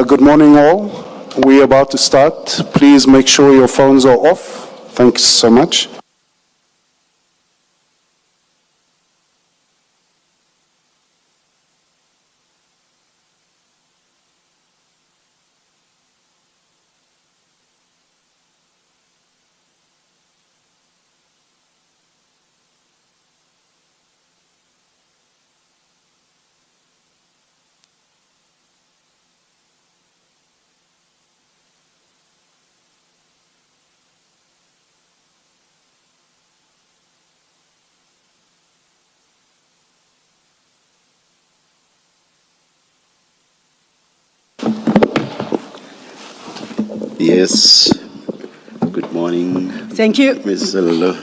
Good morning, all. We're about to start. Please make sure your phones are off. Thanks so much. Yes. Good morning. Thank you. Ms. Zalolo.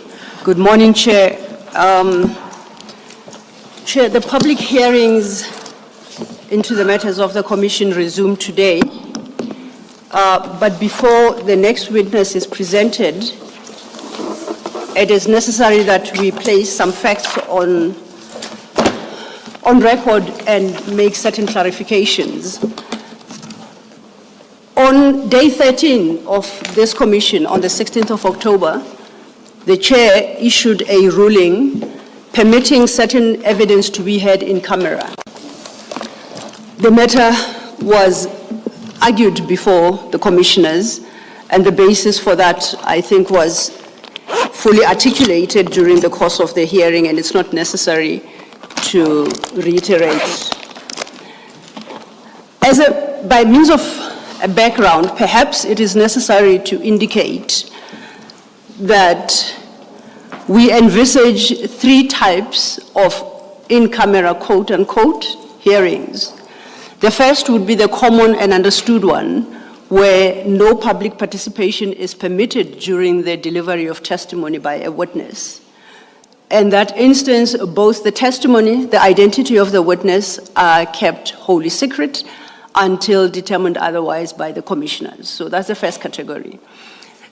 Good morning, Chair. Chair, the public hearings into the matters of the Commission resume today. But before the next witness is presented, it is necessary that we place some facts on record and make certain clarifications. On day 13 of this commission, on the 16th of October, the chair issued a ruling permitting certain evidence to be heard in camera. The matter was argued before the commissioners, and the basis for that, I think, was fully articulated during the course of the hearing, and it's not necessary to reiterate. By means of a background, perhaps it is necessary to indicate that we envisage three types of in-camera, quote-unquote, hearings. The first would be the common and understood one, where no public participation is permitted during the delivery of testimony by a witness. In that instance, both the testimony, the identity of the witness are kept wholly secret until determined otherwise by the commissioners. So that's the first category.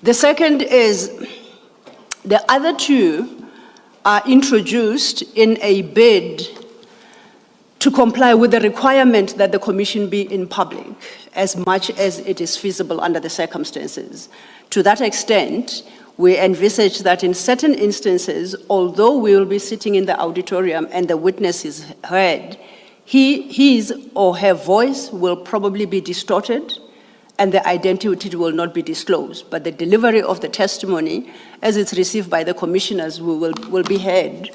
The second is the other two are introduced in a bid to comply with the requirement that the commission be in public as much as it is feasible under the circumstances. To that extent, we envisage that in certain instances, although we will be sitting in the auditorium and the witness is heard, his or her voice will probably be distorted and the identity will not be disclosed. But the delivery of the testimony, as it's received by the commissioners, will be heard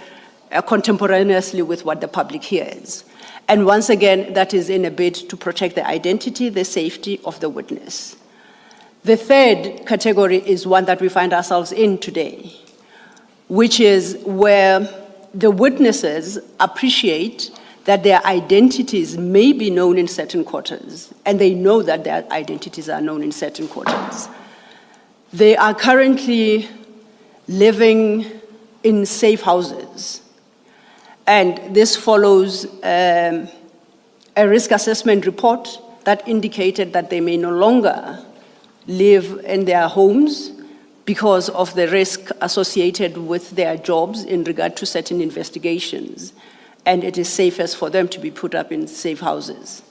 contemporaneously with what the public hears. And once again, that is in a bid to protect the identity, the safety of the witness. The third category is one that we find ourselves in today, which is where the witnesses appreciate that their identities may be known in certain quarters, and they know that their identities are known in certain quarters. They are currently living in safe houses, and this follows a risk assessment report that indicated that they may no longer live in their homes because of the risk associated with their jobs in regard to certain investigations, and it is safest for them to be put up in safe houses.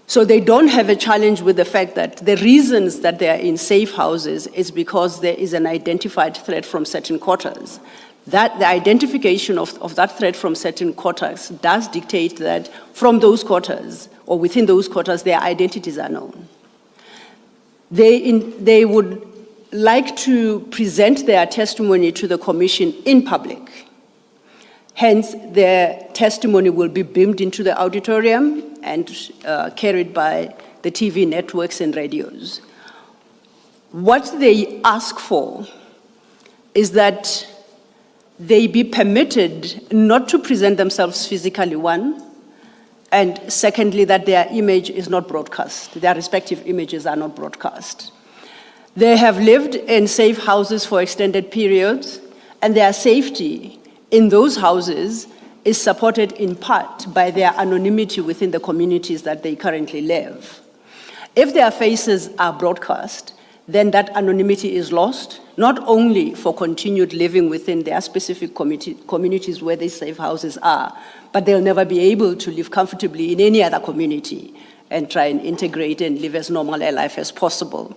So they don't have a challenge with the fact that the reasons that they are in safe houses is because there is an identified threat from certain quarters. That the identification of that threat from certain quarters does dictate that from those quarters or within those quarters, their identities are known. They would like to present their testimony to the commission in public. Hence, their testimony will be beamed into the auditorium and carried by the TV networks and radios. What they ask for is that they be permitted not to present themselves physically, one, and secondly, that their image is not broadcast. Their respective images are not broadcast. They have lived in safe houses for extended periods, and their safety in those houses is supported in part by their anonymity within the communities that they currently live. If their faces are broadcast, then that anonymity is lost, not only for continued living within their specific communities where these safe houses are, but they'll never be able to live comfortably in any other community and try and integrate and live as normal a life as possible.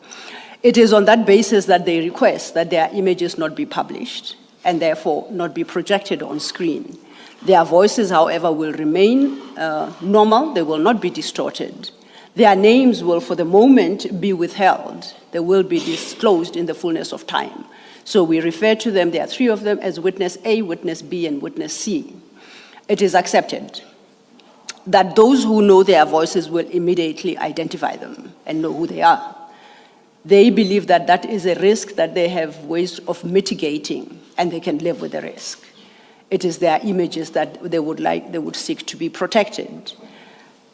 It is on that basis that they request that their images not be published and therefore not be projected on screen. Their voices, however, will remain normal. They will not be distorted. Their names will, for the moment, be withheld. They will be disclosed in the fullness of time. So we refer to them, there are three of them, as Witness A, Witness B, and Witness C. It is accepted that those who know their voices will immediately identify them and know who they are. They believe that that is a risk that they have ways of mitigating, and they can live with the risk. It is their images that they would seek to be protected.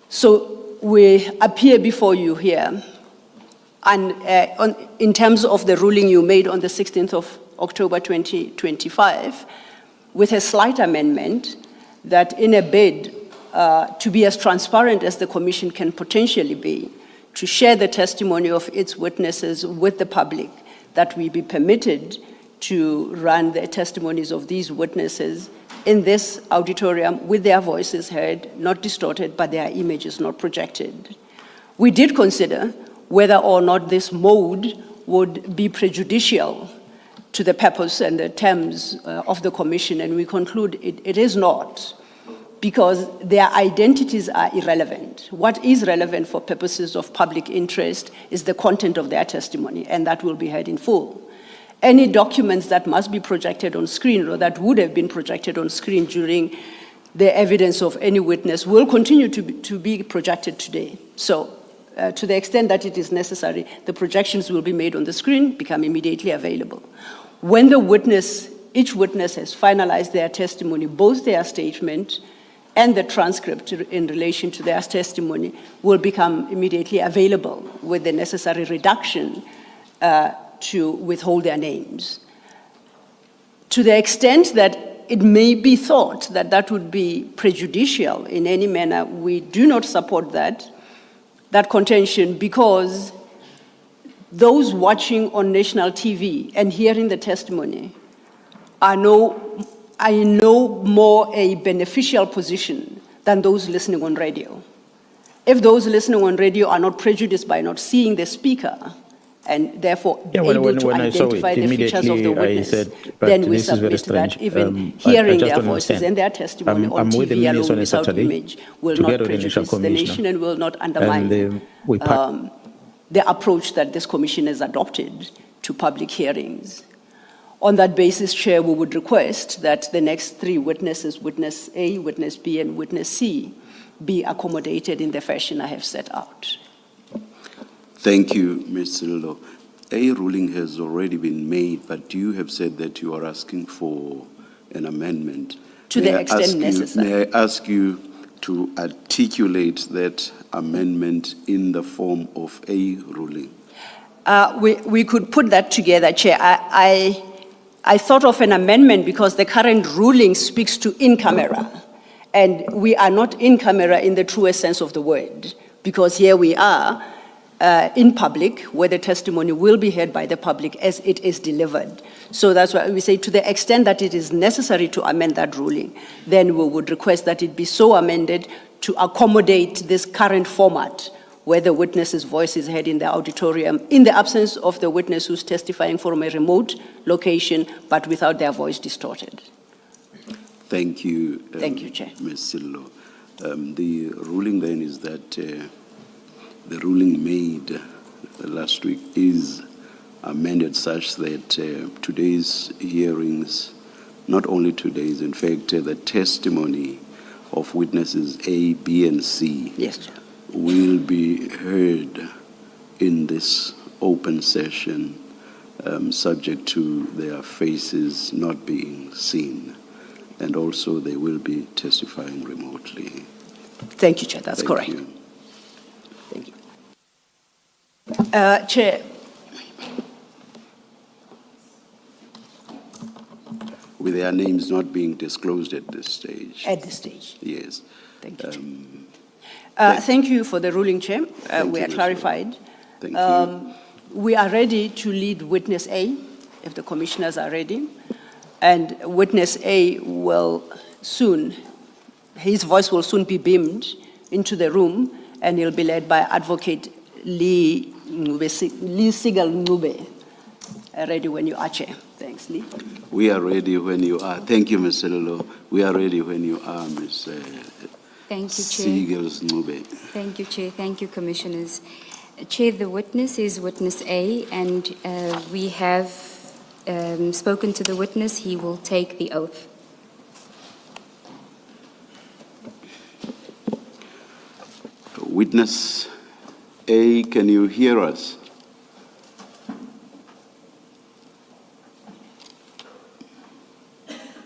So we appear before you here, and in terms of the ruling you made on the 16th of October 2025, with a slight amendment that in a bid to be as transparent as the Commission can potentially be, to share the testimony of its witnesses with the public, that we be permitted to run the testimonies of these witnesses in this auditorium with their voices heard, not distorted, but their images not projected. We did consider whether or not this mode would be prejudicial to the purpose and the terms of the Commission, and we conclude it is not, because their identities are irrelevant. What is relevant for purposes of public interest is the content of their testimony, and that will be heard in full. Any documents that must be projected on screen or that would have been projected on screen during the evidence of any witness will continue to be projected today. So to the extent that it is necessary, the projections will be made on the screen, become immediately available. When each witness has finalized their testimony, both their statement and the transcript in relation to their testimony will become immediately available with the necessary reduction to withhold their names. To the extent that it may be thought that that would be prejudicial in any manner, we do not support that contention, because those watching on national TV and hearing the testimony are in no more a beneficial position than those listening on radio. If those listening on radio are not prejudiced by not seeing the speaker, and therefore able to identify the features of the witness, then we submit that even hearing their voices and their testimony on TV alone without image will not prejudice the nation and will not undermine the approach that this commission has adopted to public hearings. On that basis, Chair, we would request that the next three witnesses, Witness A, Witness B, and Witness C, be accommodated in the fashion I have set out. Thank you, Ms. Sillo. A ruling has already been made, but you have said that you are asking for an amendment. To the extent necessary. May I ask you to articulate that amendment in the form of a ruling? We could put that together, Chair. I thought of an amendment because the current ruling speaks to in camera, and we are not in camera in the truest sense of the word. because here we are in public, where the testimony will be heard by the public as it is delivered. So that's why we say, to the extent that it is necessary to amend that ruling, then we would request that it be so amended to accommodate this current format, where the witness's voice is heard in the auditorium, in the absence of the witness who's testifying from a remote location, but without their voice distorted. Thank you. Thank you, Chair. Ms. Sillo. The ruling then is that the ruling made last week is amended such that today's hearings, not only today's, in fact, the testimony of witnesses A, B, and C Yes, Chair. will be heard in this open session, subject to their faces not being seen. And also they will be testifying remotely. Thank you, Chair. That's Thank correct. you. Thank you. Chair, With their names not being disclosed at this stage. at this stage. Yes. Thank you, Chair. Thank you for the ruling, Chair. Thank We you, are Ms. clarified. Thank you. We are ready to lead witness A, if the commissioners are ready. And witness A will soon, his voice will soon be beamed into the room, and he'll be led by Advocate Lee Sigal Ngube. Ready when you are, Chair. Thanks, Lee. We are ready when you are. Thank you, Ms. Lolo. We are ready when you are, Ms. Thank you, Chair. Siegels Ngube. Thank you, Chair. Thank you, Commissioners. Chair, the witness is witness A, and we have spoken to the witness. He will take the oath. Witness A, can you hear us?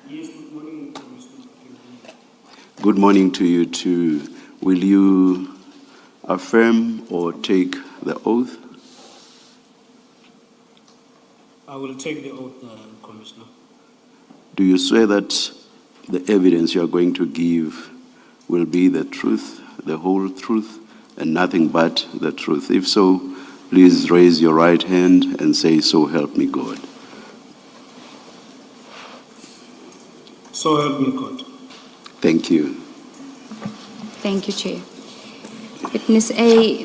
Yes, good morning, Commissioner. Good morning to you too. Will you affirm or take the oath? I will take the oath, Commissioner. Do you swear that the evidence you are going to give will be the truth, the whole truth, and nothing but the truth? If so, please raise your right hand and say, "So help me God." So help me God. Thank you. Thank you, Chair. Witness A,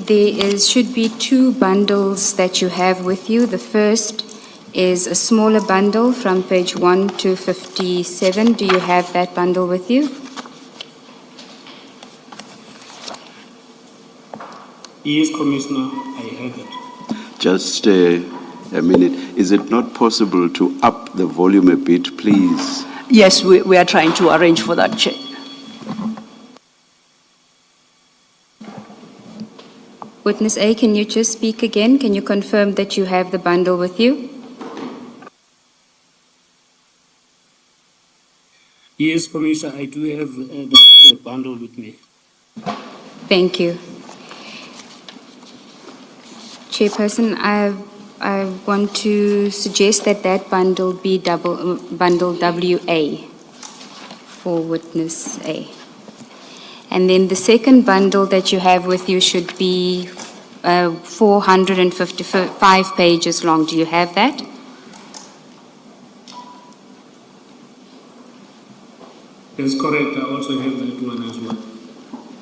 should be two bundles that you have with you. The first is a smaller bundle from page 1 to 57. Do you have that bundle with you? Yes, Commissioner, I have it. Just a minute. Is it not possible to up the volume a bit, please? Yes, we are trying to arrange for that, Chair. Witness A, can you just speak again? Can you confirm that you have the bundle with you? Yes, Commissioner, I do have the bundle with me. Thank you. Chairperson, I want to suggest that that bundle be bundle WA for witness A. And then the second bundle that you have with you should be 455 pages long. Do you have that? That's correct. I also have that one as well.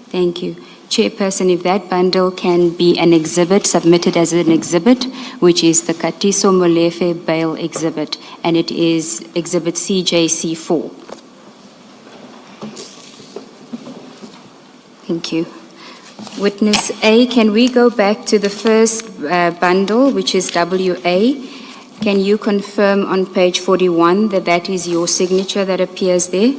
Thank you. Chairperson, if that bundle can be an exhibit, submitted as an exhibit, which is the Katiso Molefe bail exhibit, and it is exhibit CJC4. Thank you. Witness A, can we go back to the first bundle, which is WA? Can you confirm on page 41 that that is your signature that appears there?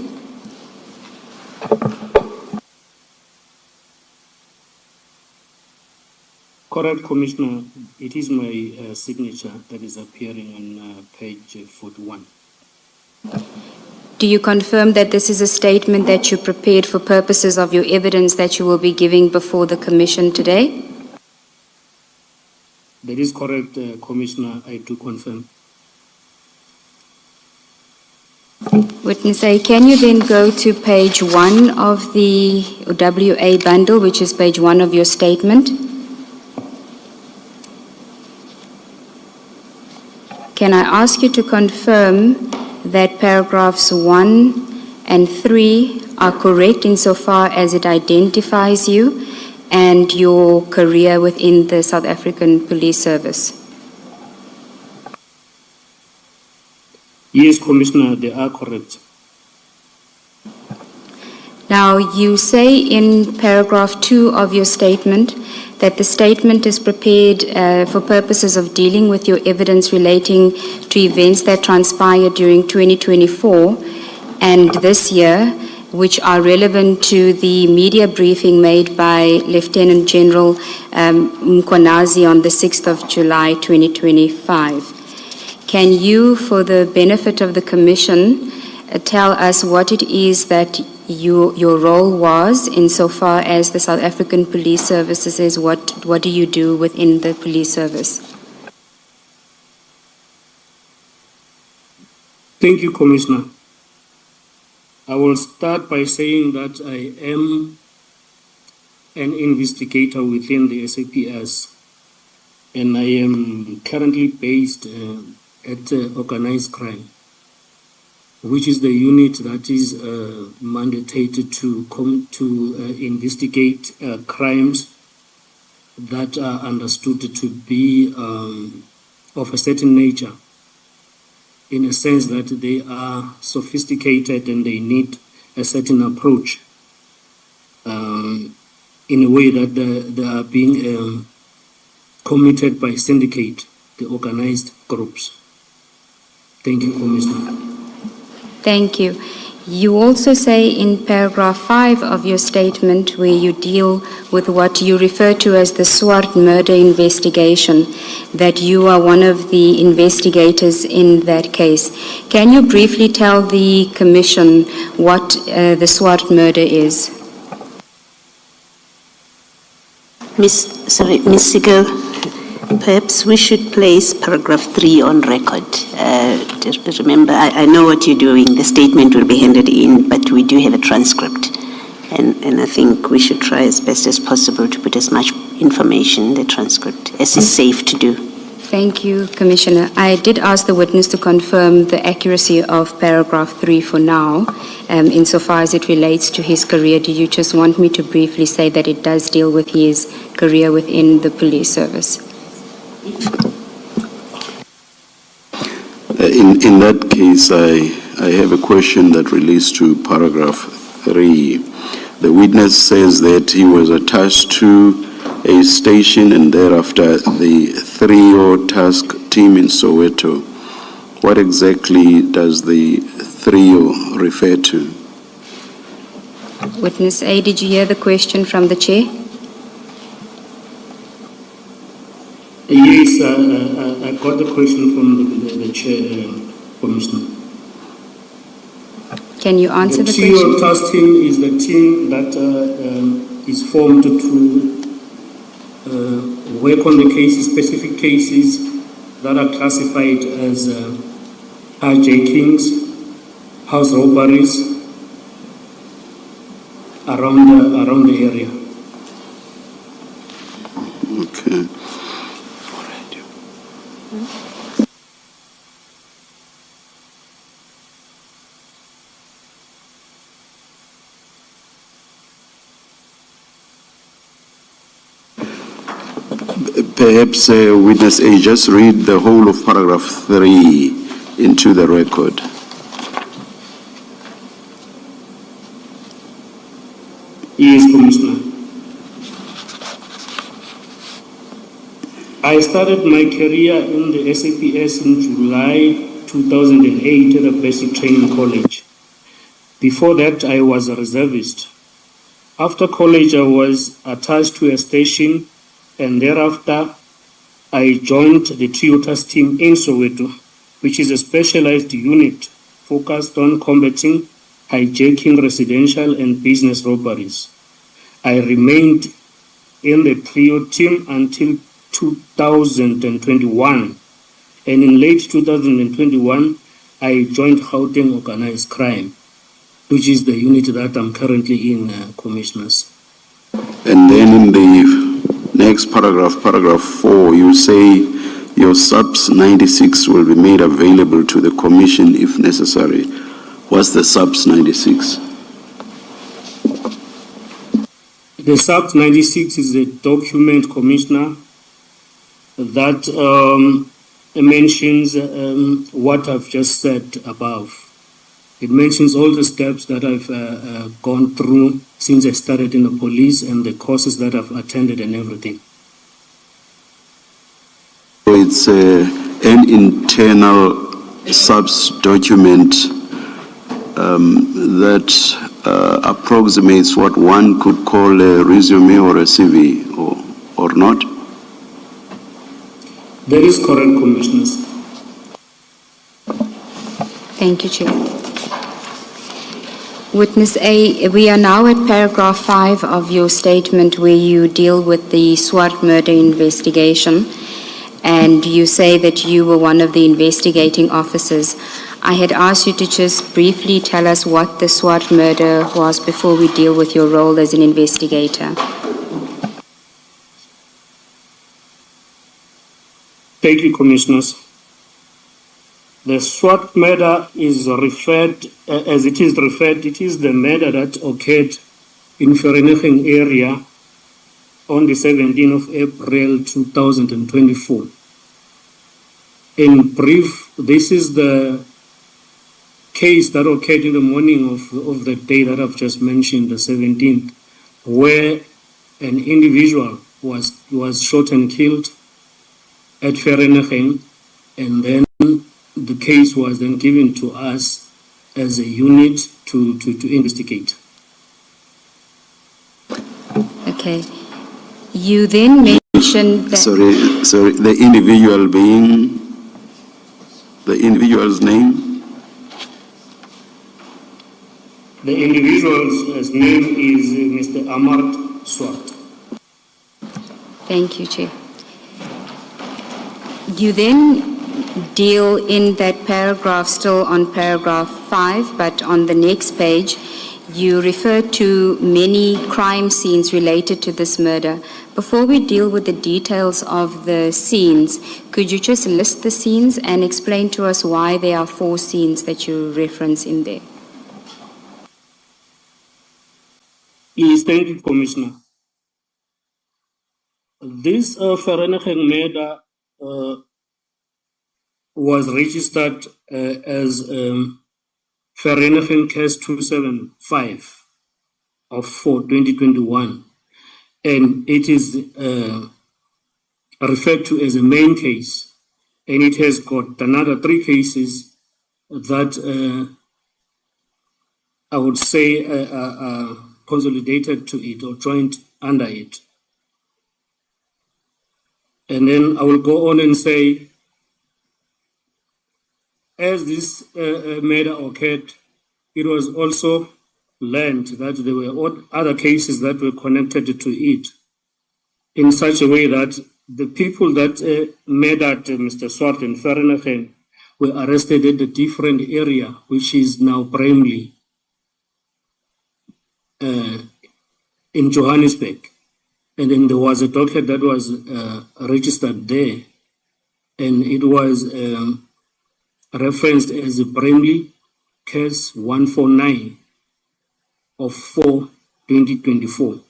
Correct, Commissioner. It is my signature that is appearing on page 41. Do you confirm that this is a statement that you prepared for purposes of your evidence that you will be giving before the Commission today? That is correct, Commissioner. I do confirm. Witness A, can you then go to page 1 of the WA bundle, which is page 1 of your statement? Can I ask you to confirm that paragraphs 1 and 3 are correct insofar as it identifies you and your career within the South African Police Service? Yes, Commissioner, they are correct. Now, you say in paragraph 2 of your statement that the statement is prepared for purposes of dealing with your evidence relating to events that transpired during 2024 and this year, which are relevant to the media briefing made by Lieutenant General Mkonazi on the 6th of July 2025. Can you, for the benefit of the Commission, tell us what it is that your role was insofar as the South African Police Services is? What do you do within the police service? Thank you, Commissioner. I will start by saying that I am an investigator within the SAPS, and I am currently based at Organized Crime, which is the unit that is mandated to investigate crimes that are understood to be of a certain nature, in a sense that they are sophisticated and they need a certain approach in a way that they are being committed by syndicate, the organized groups. Thank you, Commissioner. Thank you. You also say in paragraph 5 of your statement, where you deal with what you refer to as the Swart murder investigation, that you are one of the investigators in that case. Can you briefly tell the Commission what the Swart murder is? Ms. Siegel, perhaps we should place paragraph 3 on record. Just remember, I know what you're doing. The statement will be handed in, but we do have a transcript. And I think we should try as best as possible to put as much information in the transcript as is safe to do. Thank you, Commissioner. I did ask the witness to confirm the accuracy of paragraph 3 for now, insofar as it relates to his career. Do you just want me to briefly say that it does deal with his career within the police service? In that case, I have a question that relates to paragraph 3. The witness says that he was attached to a station and thereafter the 3O task team in Soweto. What exactly does the 3O refer to? Witness A, did you hear the question from the Chair? Yes, I got the question from the Chair, Commissioner. Can you answer the The question? TO task team is the team that is formed to work on the cases, specific cases that are classified as hijackings, house robberies around the area. Okay. Perhaps witness A, just read the whole of paragraph 3 into the record. Yes, Commissioner. I started my career in the SAPS in July 2008 at a basic training college. Before that, I was a reservist. After college, I was attached to a station, and thereafter, I joined the TRIOTAS team in Soweto, which is a specialized unit focused on combating hijacking residential and business robberies. I remained in the TRIO team until 2021, and in late 2021, I joined Gauteng Organized Crime, which is the unit that I'm currently in, Commissioners. And then in the next paragraph, paragraph 4, you say your subs 96 will be made available to the commission if necessary. What's the subs 96? The sub 96 is a document, Commissioner, that mentions what I've just said above. It mentions all the steps that I've gone through since I started in the police and the courses that I've attended and everything. So it's an internal subs document that approximates what one could call a resume or a CV, or not? That is correct, Commissioners. Thank you, Chair. Witness A, we are now at paragraph 5 of your statement where you deal with the Swart murder investigation, and you say that you were one of the investigating officers. I had asked you to just briefly tell us what the Swart murder was before we deal with your role as an investigator. Thank you, Commissioners. The Swart murder is referred, it is the murder that occurred in Vereeniging area on the 17th of April 2024. In brief, this is the case that occurred in the morning of the day that I've just mentioned, the 17th, where an individual was shot and killed at Vereeniging, and then the case was then given to us as a unit to investigate. Okay. You then mentioned that... Sorry, the individual being, the individual's name? The individual's name is Mr. Amart Swart. Thank you, Chair. You then deal in that paragraph, still on paragraph 5, but on the next page, you refer to many crime scenes related to this murder. Before we deal with the details of the scenes, could you just list the scenes and explain to us why there are 4 scenes that you reference in there? Yes, thank you, Commissioner. This Vereeniging murder was registered as Vereeniging case 275 of 4/2021, and it is referred to as a main case, and it has got another 3 cases that I would say are consolidated to it or joined under it. And then I will go on and say, as this murder occurred, it was also learned that there were other cases that were connected to it in such a way that the people that murdered Mr. Swart and Vereeniging were arrested at a different area, which is now Bramley, in Johannesburg. And then there was a docket that was registered there, and it was referenced as a Bramley case 149 of 4/2024.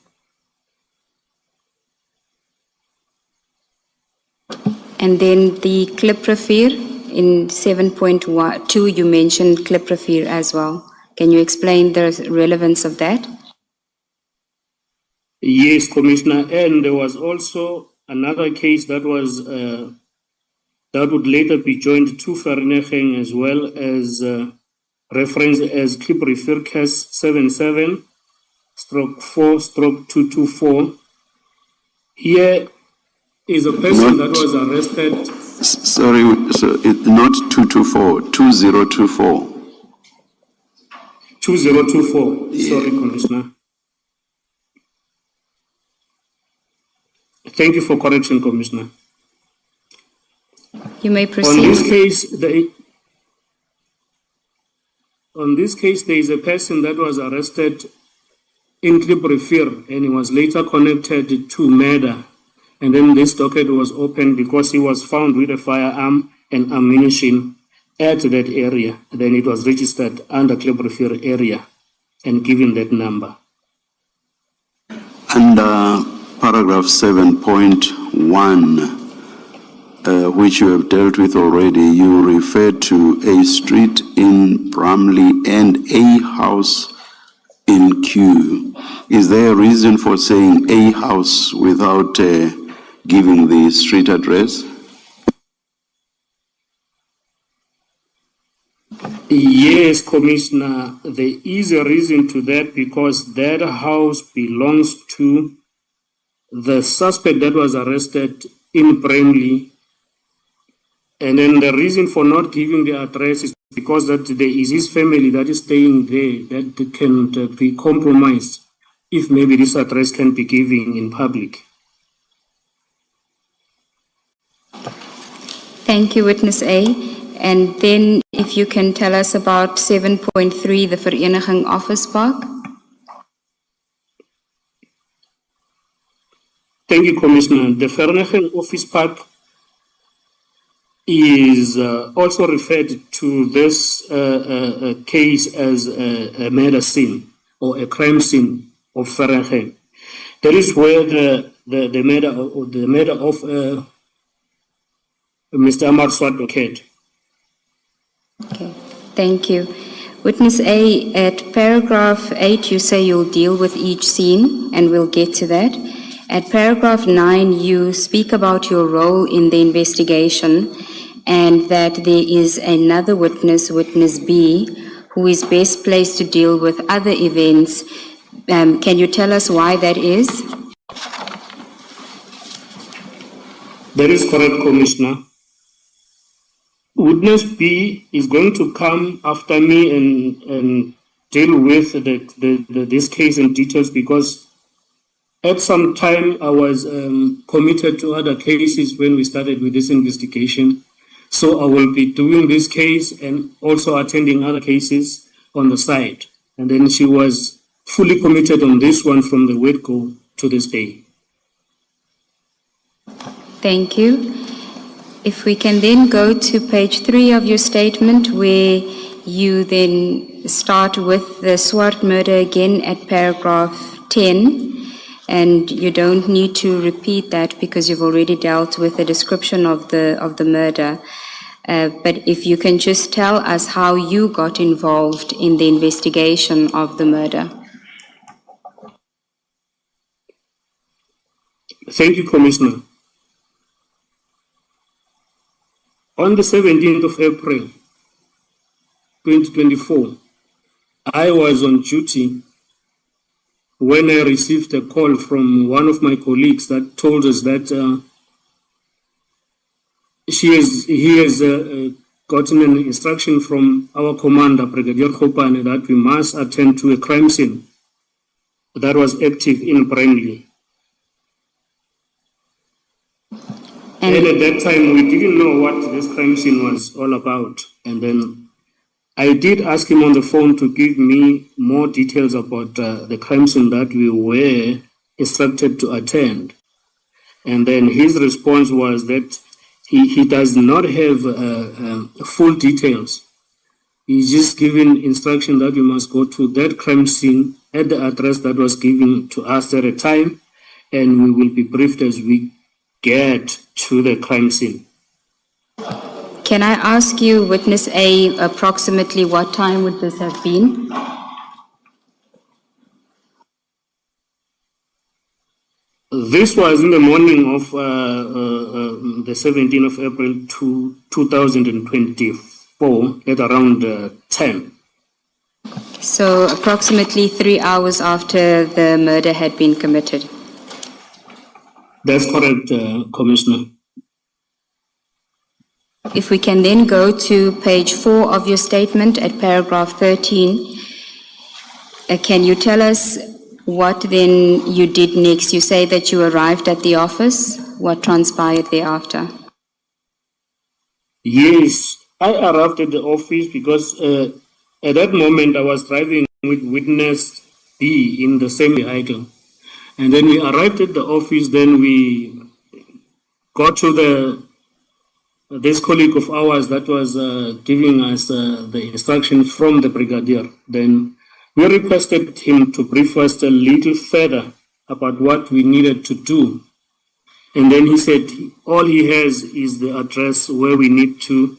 And then the cloprophyr in 7.2, you mentioned cloprophyr as well. Can you explain the relevance of that? Yes, Commissioner, and there was also another case that was that would later be joined to Vereeniging as well as referenced as cloprophyr case 77/4/224. Here is a person that was arrested. Sorry, not 224, 2024. 2024. Sorry, Commissioner. Thank you for correction, Commissioner. You may On proceed. this case, on this case, there is a person that was arrested in Kliprefir and he was later connected to murder. And then this docket was opened because he was found with a firearm and ammunition at that area. Then it was registered under Kliprefir area and given that number. Under paragraph 7.1, which you have dealt with already, you refer to a street in Bramley and a house in Kew. Is there a reason for saying a house without giving the street address? Yes, Commissioner, there is a reason to that because that house belongs to the suspect that was arrested in Bramley. And then the reason for not giving the address is because that there is his family that is staying there that can be compromised if maybe this address can be given in public. Thank you, Witness A. And then if you can tell us about 7.3, the Vereniging Office Park. Thank you, Commissioner. The Vereniging Office Park is also referred to this case as a murder scene or a crime scene of Vereniging. That is where the murder of Mr. Amar Swat occurred. Okay, thank you. Witness A, at paragraph 8, you say you'll deal with each scene, and we'll get to that. At paragraph 9, you speak about your role in the investigation and that there is another witness, Witness B, who is best placed to deal with other events. Can you tell us why that is? That is correct, Commissioner. Witness B is going to come after me and deal with this case in details because at some time I was committed to other cases when we started with this investigation. So I will be doing this case and also attending other cases on the side. And then she was fully committed on this one from the word go to this day. Thank you. If we can then go to page 3 of your statement where you then start with the Swart murder again at paragraph 10. And you don't need to repeat that because you've already dealt with the description of the murder. But if you can just tell us how you got involved in the investigation of the murder. Thank you, Commissioner. On the 17th of April, 2024, I was on duty when I received a call from one of my colleagues that told us that he has gotten an instruction from our commander, Brigadier Khopane, that we must attend to a crime scene that was active in Bramley. And at that time, we didn't know what this crime scene was all about. And then I did ask him on the phone to give me more details about the crime scene that we were instructed to attend. And then his response was that he does not have full details. He's just given instruction that we must go to that crime scene at the address that was given to us at a time, and we will be briefed as we get to the crime scene. Can I ask you, Witness A, approximately what time would this have been? This was in the morning of the 17th of April 2024 at around 10. So approximately 3 hours after the murder had been committed. That's correct, Commissioner. If we can then go to page 4 of your statement at paragraph 13, can you tell us what then you did next? You say that you arrived at the office. What transpired thereafter? Yes, I arrived at the office because At that moment, I was driving with witness B in the same vehicle. And then we arrived at the office, then we got to this colleague of ours that was giving us the instructions from the brigadier. Then we requested him to brief us a little further about what we needed to do. And then he said all he has is the address where we need to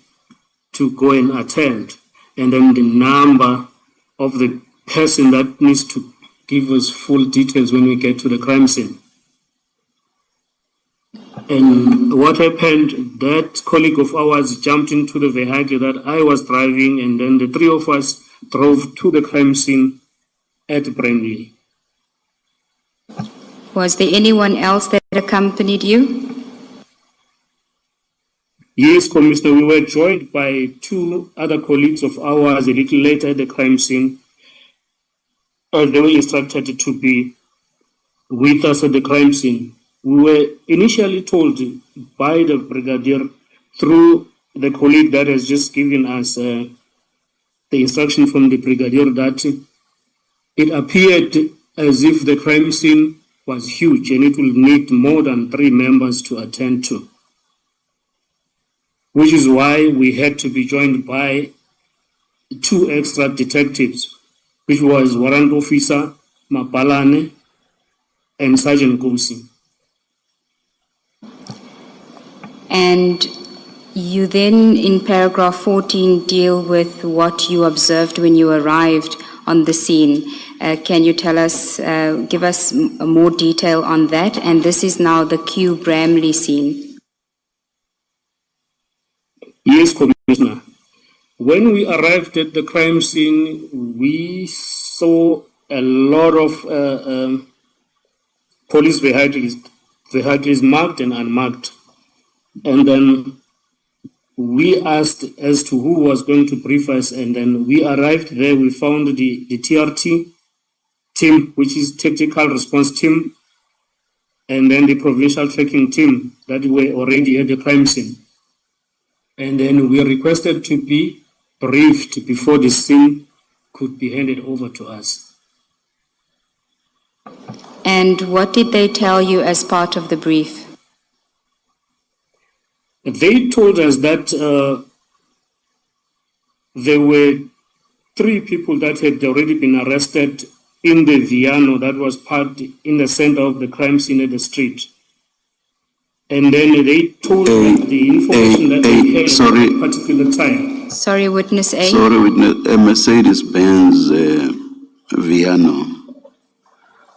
go and attend, and then the number of the person that needs to give us full details when we get to the crime scene. And what happened, that colleague of ours jumped into the vehicle that I was driving, and then the three of us drove to the crime scene at Brandley. Was there anyone else that accompanied you? Yes, Commissioner, we were joined by two other colleagues of ours a little later at the crime scene. They were instructed to be with us at the crime scene. We were initially told by the brigadier through the colleague that has just given us the instruction from the brigadier that it appeared as if the crime scene was huge and it will need more than 3 members to attend to, which is why we had to be joined by 2 extra detectives, which was Warrant Officer Mapalane and Sergeant Kosi. And you then, in paragraph 14, deal with what you observed when you arrived on the scene. Can you tell us, give us more detail on that? And this is now the Q Bramley scene. Yes, Commissioner. When we arrived at the crime scene, we saw a lot of police vehicles marked and unmarked. And then we asked as to who was going to brief us, and then we arrived there. We found the TRT team, which is Tactical Response Team, and then the Provincial Tracking Team that were already at the crime scene. And then we requested to be briefed before the scene could be handed over to us. And what did they tell you as part of the brief? They told us that there were 3 people that had already been arrested in the Viano that was parked in the center of the crime scene at the street. And then they told us the information that they had at that particular time. Sorry, Witness A. Sorry, witness, a Mercedes-Benz Viano.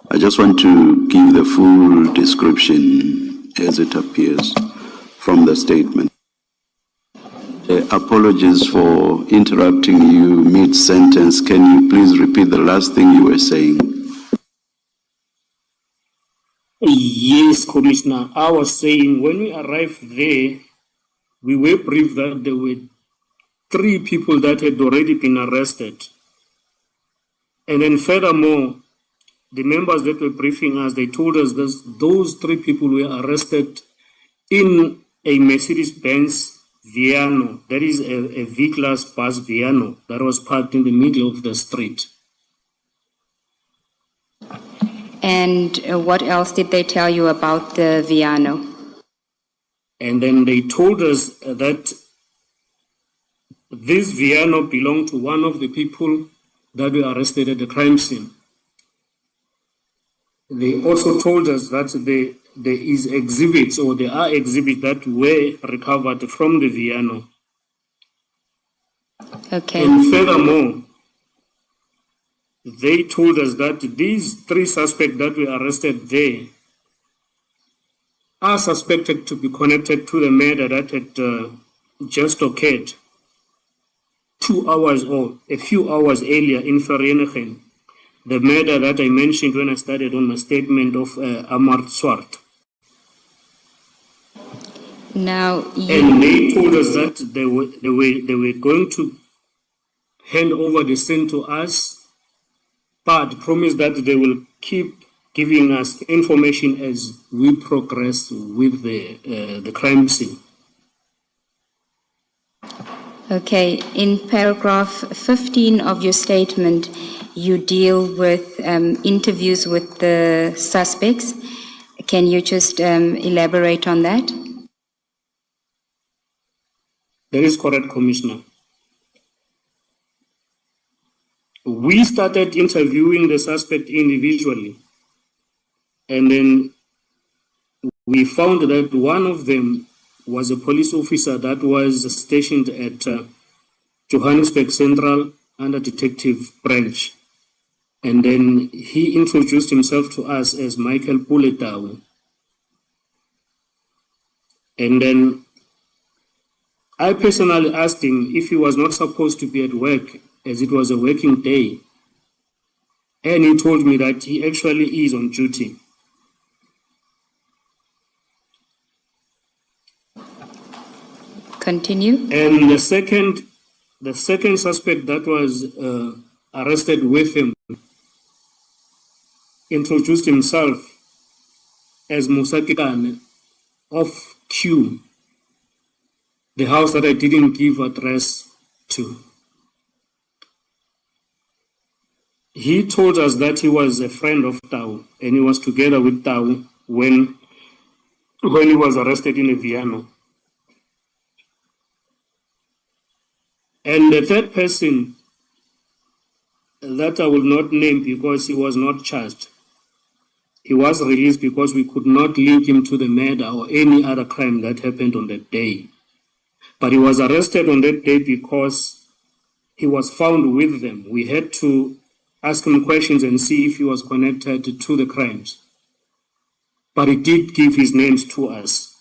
I just want to give the full description as it appears from the statement. Apologies for interrupting you mid-sentence. Can you please repeat the last thing you were saying? Yes, Commissioner. I was saying when we arrived there, we were briefed that there were 3 people that had already been arrested. And then furthermore, the members that were briefing us, they told us that those 3 people were arrested in a Mercedes-Benz Viano, that is a V-Class bus Viano that was parked in the middle of the street. And what else did they tell you about the Viano? And then they told us that this Viano belonged to one of the people that were arrested at the crime scene. They also told us that there is exhibits, or there are exhibits that were recovered from the Viano. Okay. And furthermore, they told us that these 3 suspects that were arrested there are suspected to be connected to the murder that had just occurred 2 hours or a few hours earlier in Vereeniging, the murder that I mentioned when I started on my statement of Amar Swart. Now, And they told us that they were going to hand over the scene to us, but promised that they will keep giving us information as we progress with the crime scene. Okay, in paragraph 15 of your statement, you deal with interviews with the suspects. Can you just elaborate on that? That is correct, Commissioner. We started interviewing the suspect individually, and then we found that one of them was a police officer that was stationed at Johannesburg Central under Detective Branch. And then he introduced himself to us as Michael Puletau. And then I personally asked him if he was not supposed to be at work, as it was a working day. And he told me that he actually is on duty. Continue. And the second suspect that was arrested with him introduced himself as Musakikane of Q, the house that I didn't give address to. He told us that he was a friend of Tau and he was together with Tau when he was arrested in Eviano. And the third person that I will not name because he was not charged, he was released because we could not link him to the murder or any other crime that happened on that day. But he was arrested on that day because he was found with them. We had to ask him questions and see if he was connected to the crimes. But he did give his names to us.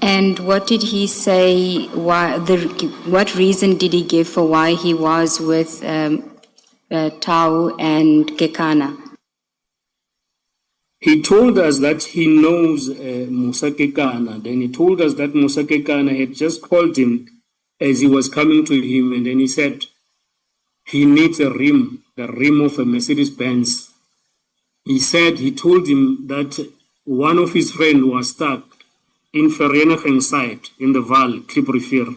And what did he say? What reason did he give for why he was with Tau and Kekana? He told us that he knows Musa Kekana. Then he told us that Musa Kekana had just called him as he was coming to him, and then he said he needs a rim, the rim of a Mercedes-Benz. He told him that one of his friends was stuck in Vereeniging site in the Val, Kliprivier,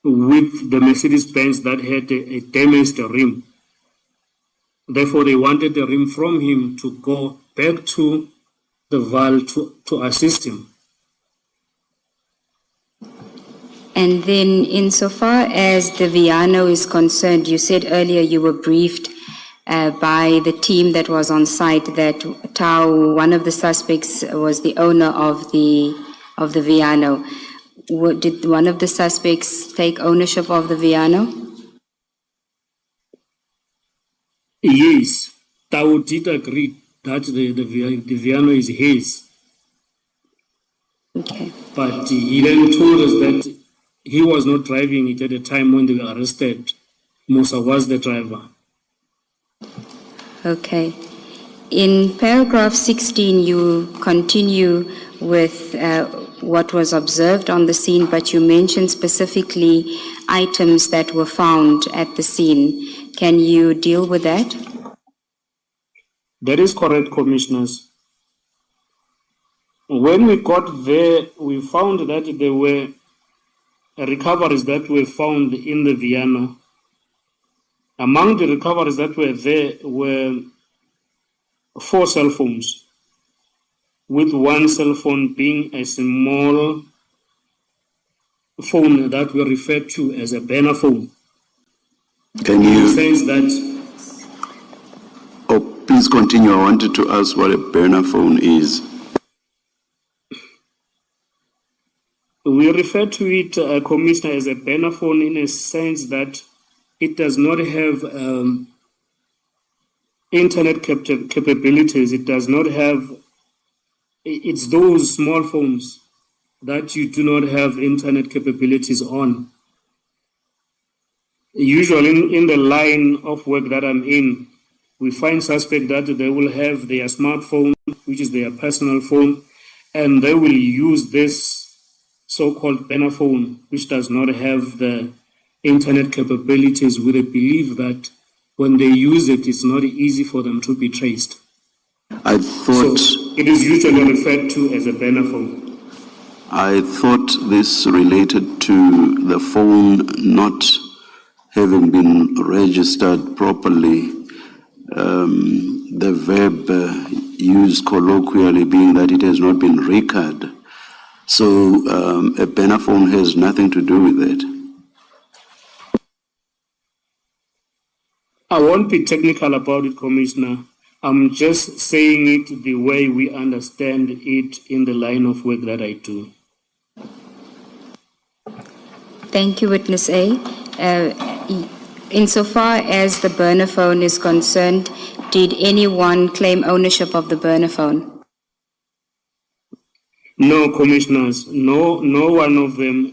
with the Mercedes-Benz that had a damaged rim. Therefore, they wanted the rim from him to go back to the Val to assist him. And then insofar as the Viano is concerned, you said earlier you were briefed by the team that was on site that Tau, one of the suspects, was the owner of the Viano. Did one of the suspects take ownership of the Viano? Yes, Tau did agree that the Viano is his. Okay. But he then told us that he was not driving it at the time when they were arrested. Musa was the driver. Okay. In paragraph 16, you continue with what was observed on the scene, but you mention specifically items that were found at the scene. Can you deal with that? That is correct, Commissioners. When we got there, we found that there were recoveries that were found in the Viano. Among the recoveries that were there were 4 cell phones, with one cell phone being a small phone that we refer to as a burner phone. Can In the you, sense that please continue. I wanted to ask what a burner phone is. we refer to it, Commissioner, as a burner phone in a sense that it does not have internet capabilities. It does not have, it's those small phones that you do not have internet capabilities on. Usually in the line of work that I'm in, we find suspects that they will have their smartphone, which is their personal phone, and they will use this so-called burner phone, which does not have the internet capabilities, with a belief that when they use it, it's not easy for them to be traced. I thought, So it is usually referred to as a burner phone. I thought this related to the phone not having been registered properly. The verb used colloquially being that it has not been recorded. So a banner phone has nothing to do with it. I won't be technical about it, Commissioner. I'm just saying it the way we understand it in the line of work that I do. Thank you, Witness A. Insofar as the burner phone is concerned, did anyone claim ownership of the burner phone? No, Commissioners, no one of them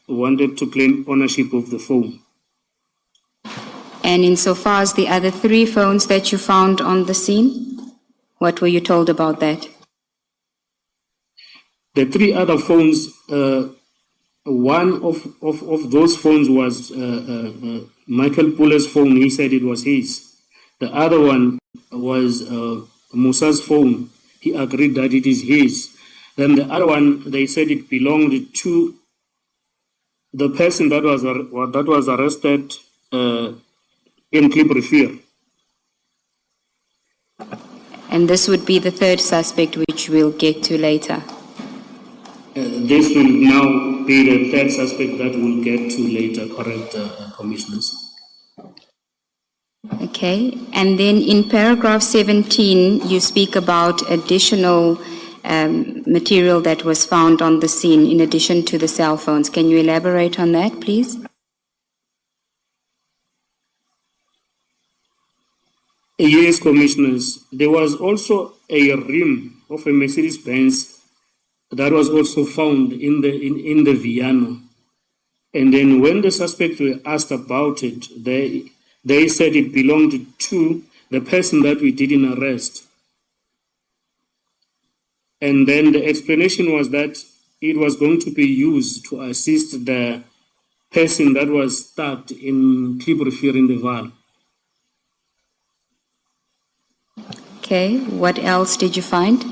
wanted to claim ownership of the phone. And insofar as the other 3 phones that you found on the scene, what were you told about that? The 3 other phones, one of those phones was Michael Puller's phone. He said it was his. The other one was Musa's phone. He agreed that it is his. Then the other one, they said it belonged to the person that was arrested in Clip-Refer. And this would be the 3rd suspect, which we'll get to later. This will now be the 3rd suspect that we'll get to later, correct, Commissioners? Okay, and then in paragraph 17, you speak about additional material that was found on the scene in addition to the cell phones. Can you elaborate on that, please? Yes, Commissioners. There was also a rim of a Mercedes-Benz that was also found in the Viano. And then when the suspects were asked about it, they said it belonged to the person that we didn't arrest. And then the explanation was that it was going to be used to assist the person that was stuck in Clip-Refer in the Val. Okay, what else did you find?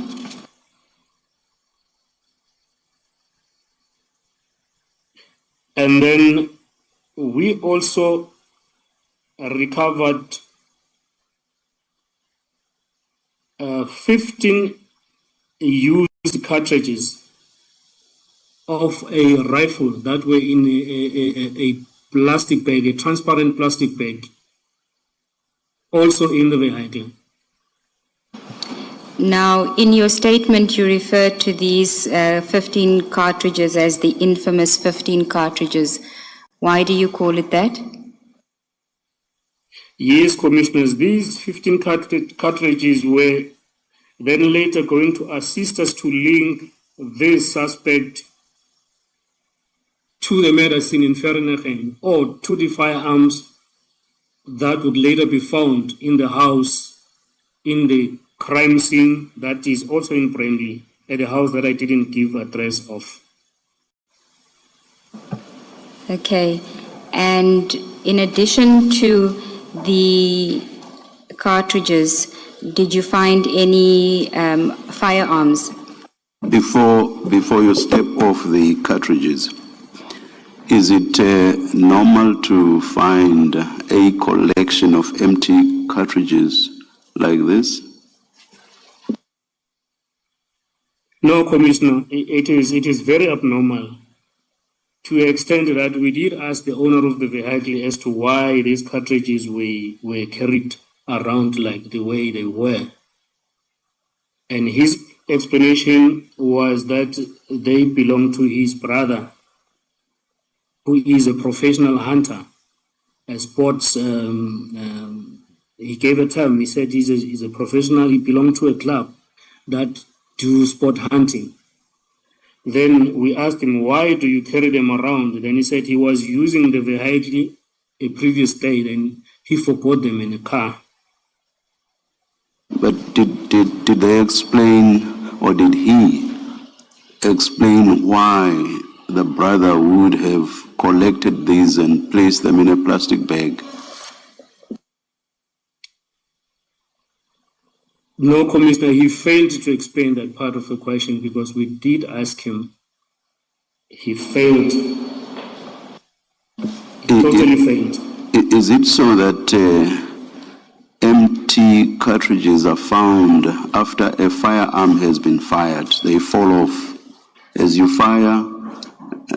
And then we also recovered 15 used cartridges of a rifle that were in a plastic bag, a transparent plastic bag, also in the vehicle. Now, in your statement, you referred to these 15 cartridges as the infamous 15 cartridges. Why do you call it that? Yes, Commissioners, these 15 cartridges were then later going to assist us to link this suspect to the murder scene in Vereeniging or to the firearms that would later be found in the house in the crime scene that is also in Brandley, at a house that I didn't give address of. Okay, and in addition to the cartridges, did you find any firearms? Before you step off the cartridges, is it normal to find a collection of empty cartridges like this? No, Commissioner, it is very abnormal, to the extent that we did ask the owner of the vehicle as to why these cartridges were carried around like the way they were. And his explanation was that they belong to his brother, who is a professional hunter, a sports, he gave a term, he said he's a professional, he belonged to a club that do sport hunting. Then we asked him, why do you carry them around? Then he said he was using the vehicle a previous day, then he forgot them in a car. But did they explain, or did he explain why the brother would have collected these and placed them in a plastic bag? No, Commissioner, he failed to explain that part of the question because we did ask him he failed. He totally failed. Is it so that empty cartridges are found after a firearm has been fired? They fall off. As you fire,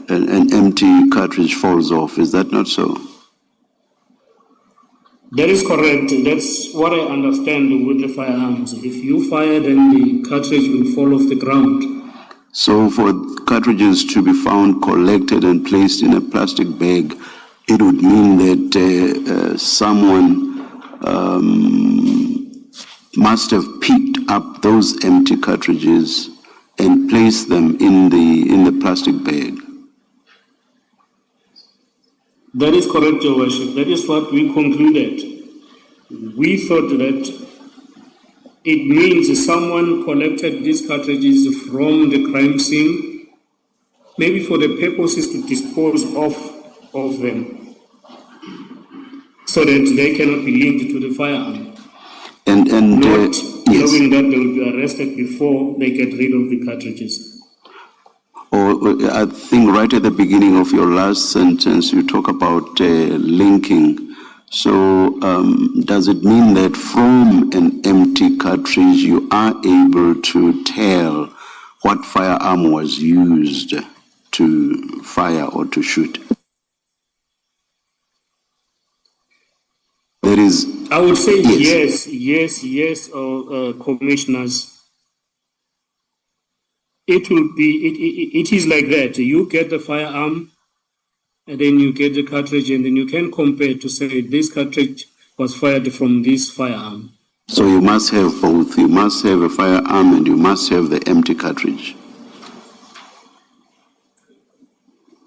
an empty cartridge falls off. Is that not so? That is correct. That's what I understand with the firearms. If you fire, then the cartridge will fall off the ground. So for cartridges to be found, collected and placed in a plastic bag, it would mean that someone must have picked up those empty cartridges and placed them in the plastic bag. That is correct, Your Worship. That is what we concluded. We thought that it means someone collected these cartridges from the crime scene, maybe for the purposes to dispose of them, so that they cannot be linked to the firearm. And Not yes. knowing that they will be arrested before they get rid of the cartridges. Or I think right at the beginning of your last sentence, you talk about linking. So does it mean that from an empty cartridge, you are able to tell what firearm was used to fire or to shoot? There is. I would say Yes. yes, commissioners. It will be, it is like that. You get the firearm, and then you get the cartridge, and then you can compare to say this cartridge was fired from this firearm. So you must have both. You must have a firearm and you must have the empty cartridge.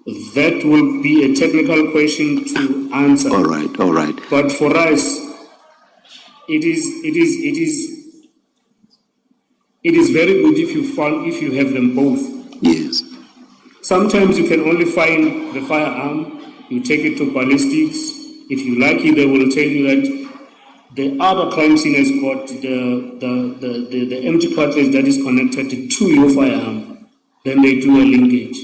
That will be a technical question to answer. All right, all right. But for us, it is very good if you have them both. Yes. Sometimes you can only find the firearm, you take it to ballistics. If you like it, they will tell you that the other crime scene has got the empty cartridge that is connected to your firearm. Then they do a linkage.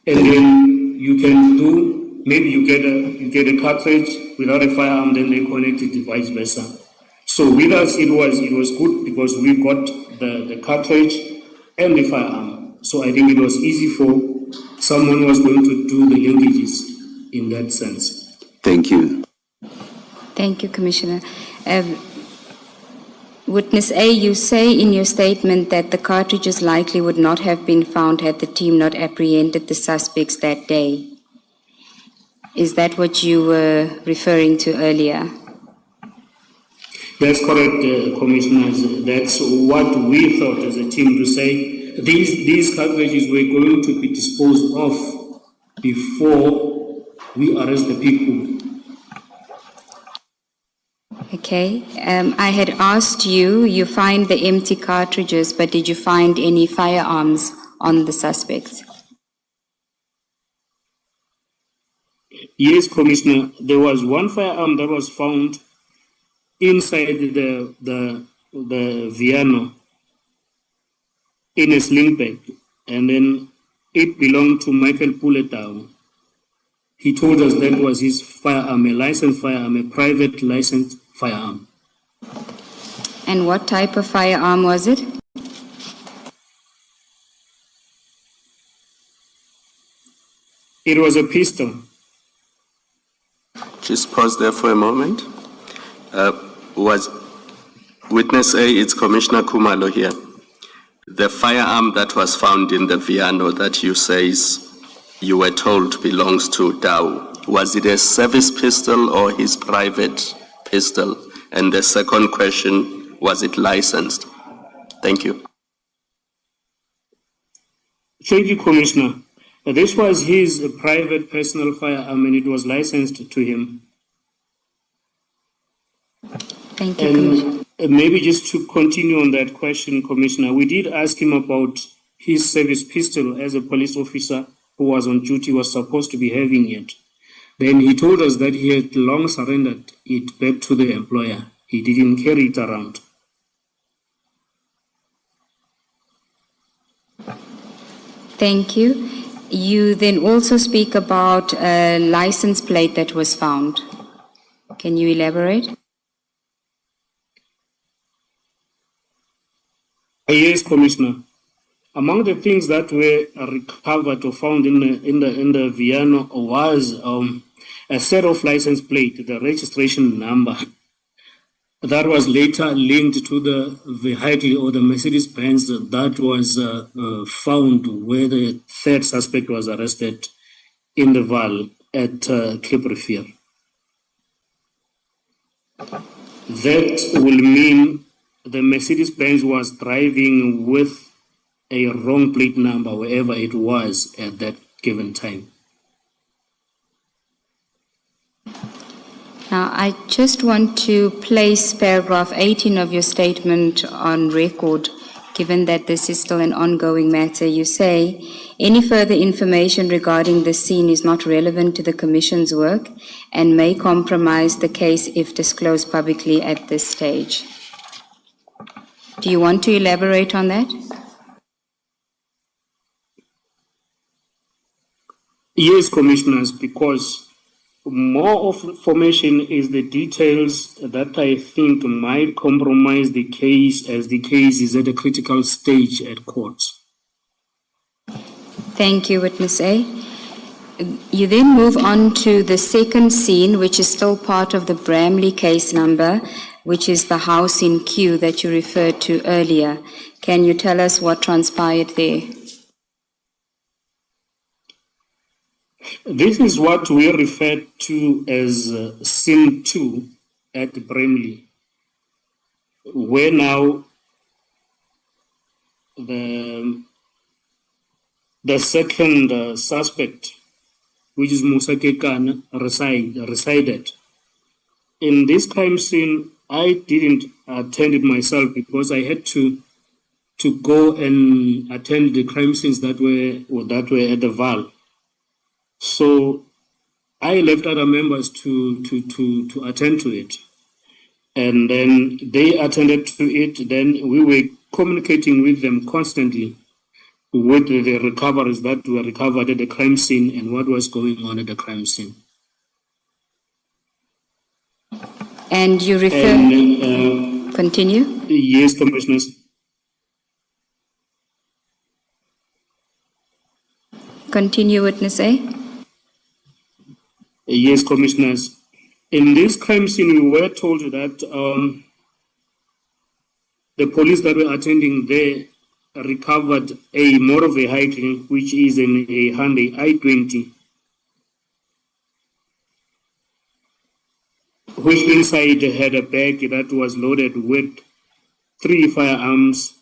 And then you can do, maybe you get a cartridge without a firearm, then they connect it vice versa. So with us, it was good because we got the cartridge and the firearm. So I think it was easy for someone who was going to do the linkages in that sense. Thank you. Thank you, Commissioner. Witness A, you say in your statement that the cartridges likely would not have been found had the team not apprehended the suspects that day. Is that what you were referring to earlier? That's correct, Commissioners. That's what we thought as a team to say. These cartridges were going to be disposed of before we arrest the people. Okay. I had asked you find the empty cartridges, but did you find any firearms on the suspects? Yes, Commissioner. There was one firearm that was found inside the Viano in a sling bag, and then it belonged to Michael Puletau. He told us that was his firearm, a licensed firearm, a private licensed firearm. And what type of firearm was it? It was a pistol. Just pause there for a moment. Was Witness A, it's Commissioner Kumalo here. The firearm that was found in the Viano that you says you were told belongs to Dow, was it a service pistol or his private pistol? And the second question, was it licensed? Thank you. Thank you, Commissioner. This was his private personal firearm and it was licensed to him. Thank you, Commissioner. And maybe just to continue on that question, Commissioner, we did ask him about his service pistol as a police officer who was on duty, was supposed to be having it. Then he told us that he had long surrendered it back to the employer. He didn't carry it around. Thank you. You then also speak about a license plate that was found. Can you elaborate? Yes, Commissioner. Among the things that were recovered or found in the Viano was a set of license plate, the registration number, that was later linked to the vehicle or the Mercedes-Benz that was found where the third suspect was arrested in the Val at Cape Refier. That will mean the Mercedes-Benz was driving with a wrong plate number wherever it was at that given time. Now, I just want to place paragraph 18 of your statement on record, given that this is still an ongoing matter. You say, any further information regarding the scene is not relevant to the Commission's work and may compromise the case if disclosed publicly at this stage. Do you want to elaborate on that? Yes, Commissioners, because more of information is the details that I think might compromise the case as the case is at a critical stage at courts. Thank you, Witness A. You then move on to the second scene, which is still part of the Bramley case number, which is the house in Q that you referred to earlier. Can you tell us what transpired there? This is what we refer to as scene 2 at Bramley, where now the second suspect, which is Musa Kekana, resided. In this crime scene, I didn't attend it myself because I had to go and attend the crime scenes that were at the Val. So I left other members to attend to it. And then they attended to it. Then we were communicating with them constantly with the recoveries that were recovered at the crime scene and what was going on at the crime scene. And you refer... And, Continue. Yes, Commissioners. Continue, Witness A. Yes, Commissioners. In this crime scene, we were told that the police that were attending there recovered a motor vehicle, which is a Hyundai i20, which inside had a bag that was loaded with 3 firearms,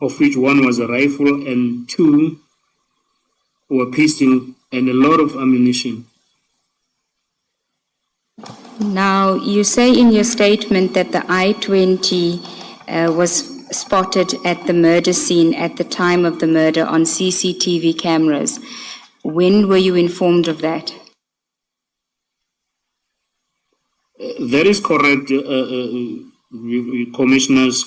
of which one was a rifle and 2 were pistol and a lot of ammunition. Now, you say in your statement that the I-20 was spotted at the murder scene at the time of the murder on CCTV cameras. When were you informed of that? That is correct, Commissioners.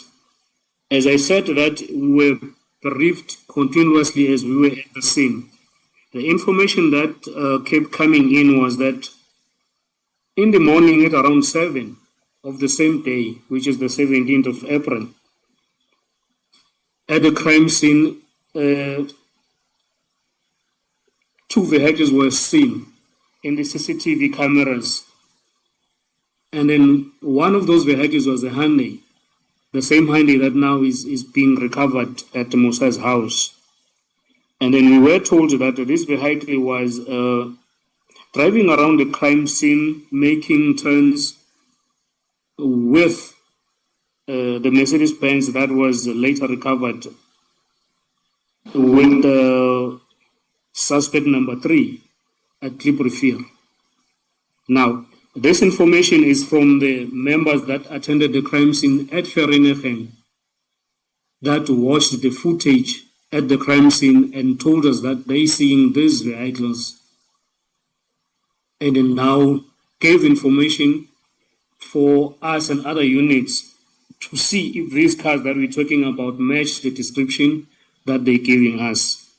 As I said, that we were briefed continuously as we were at the scene. The information that kept coming in was that in the morning at around 7 of the same day, which is the 17th of April, at the crime scene, 2 vehicles were seen in the CCTV cameras. And then one of those vehicles was a Hyundai, the same Hyundai that now is being recovered at Musa's house. And then we were told that this vehicle was driving around the crime scene, making turns with the Mercedes-Benz that was later recovered with suspect number 3 at Cape Refier. Now, this information is from the members that attended the crime scene at Vereeniging that watched the footage at the crime scene and told us that they seeing these vehicles and then now gave information for us and other units to see if these cars that we're talking about match the description that they're giving us.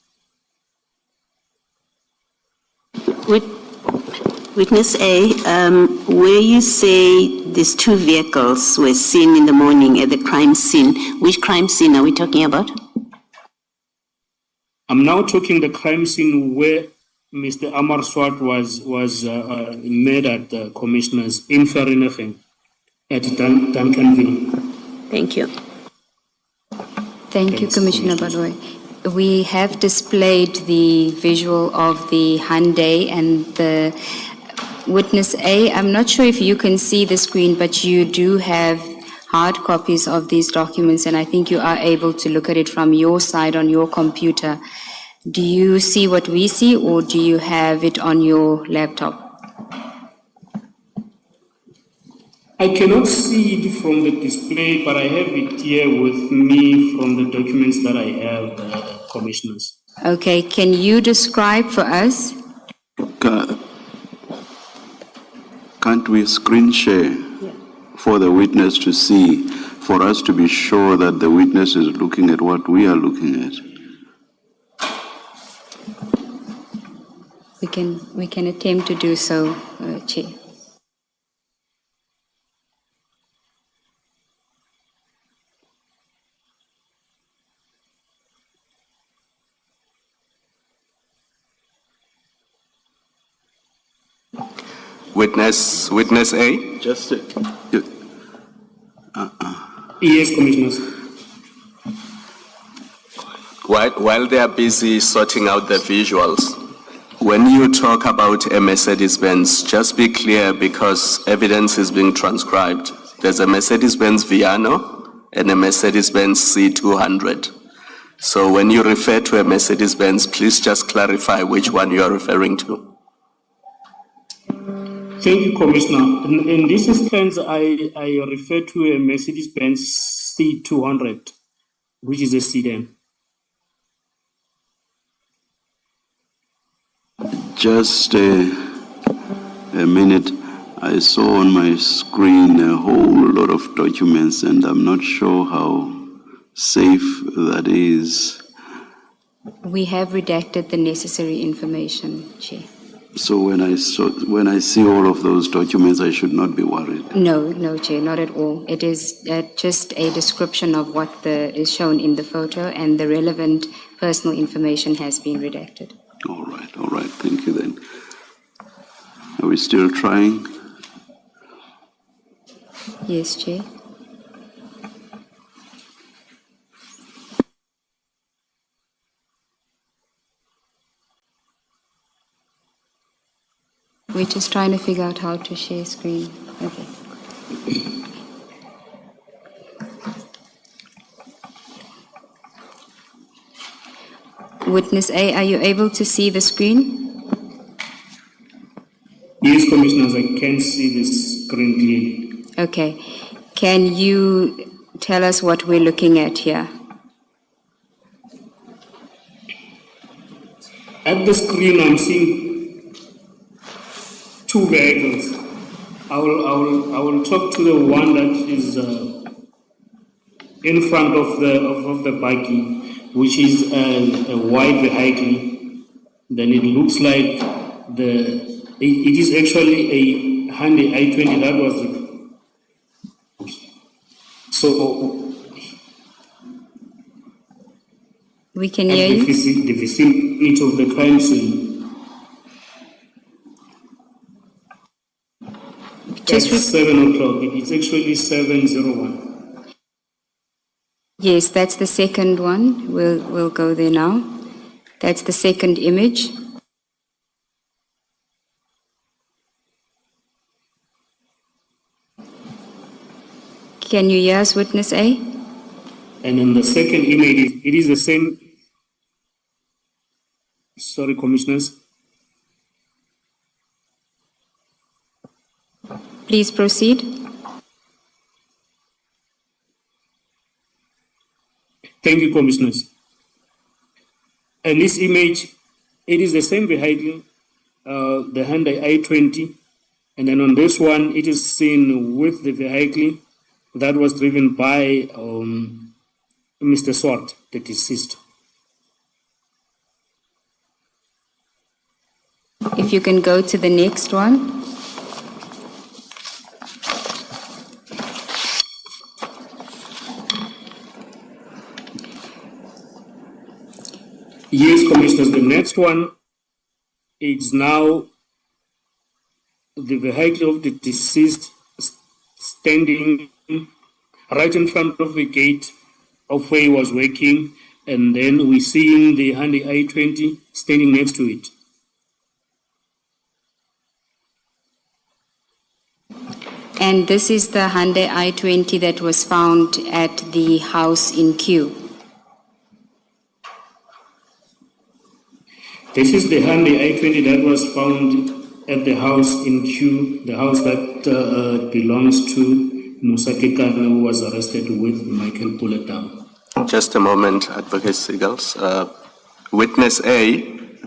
Witness A, where you say these two vehicles were seen in the morning at the crime scene, which crime scene are we talking about? I'm now talking the crime scene where Mr. Amar Swart was made at the commissioner's in Vereeniging at Duncanville. Thank you. Thank you, Commissioner Badoy. We have displayed the visual of the Hyundai and the witness A. I'm not sure if you can see the screen, but you do have hard copies of these documents, and I think you are able to look at it from your side on your computer. Do you see what we see, or do you have it on your laptop? I cannot see it from the display, but I have it here with me from the documents that I have, Commissioners. Okay, can you describe for us? Can't we screen share for the witness to see, for us to be sure that the witness is looking at what we are looking at? We can attempt to do so, Chair. Witness A? Just Yes, Commissioners. While they are busy sorting out the visuals, when you talk about a Mercedes-Benz, just be clear because evidence is being transcribed. There's a Mercedes-Benz Viano and a Mercedes-Benz C200. So when you refer to a Mercedes-Benz, please just clarify which one you are referring to. Thank you, Commissioner. In this instance, I refer to a Mercedes-Benz C200, which is a sedan. Just a minute. I saw on my screen a whole lot of documents, and I'm not sure how safe that is. We have redacted the necessary information, Chair. So when I see all of those documents, I should not be worried. No, Chair, not at all. It is just a description of what is shown in the photo, and the relevant personal information has been redacted. All right, thank you then. Are we still trying? Yes, Chair. We're just trying to figure out how to share screen. Okay. Witness A, are you able to see the screen? Yes, Commissioners, I can see the screen clearly. Okay. Can you tell us what we're looking at here? At the screen, I'm seeing two vehicles. I will talk to the one that is in front of the buggy, which is a white vehicle. Then it looks like it is actually a Hyundai i20 that was so. We can hear you. The vicinity of the crime scene. Just At 7 o'clock. It's actually 7:01. Yes, that's the second one. We'll go there now. That's the second image. Can you hear us, Witness A? And in the second image, it is the same. Sorry, Commissioners. Please proceed. Thank you, Commissioners. And this image, it is the same vehicle, the Hyundai i20, and then on this one, it is seen with the vehicle that was driven by Mr. Swart, the deceased. If you can go to the next one. Yes, Commissioners, the next one is now the vehicle of the deceased standing right in front of the gate of where he was working, and then we're seeing the Hyundai i20 standing next to it. And this is the Hyundai i20 that was found at the house in Kew. This is the Hyundai i20 that was found at the house in Kew, the house that belongs to Musa Kekana, who was arrested with Michael Bullet down. Just a moment, Advocate Siegels. Witness A,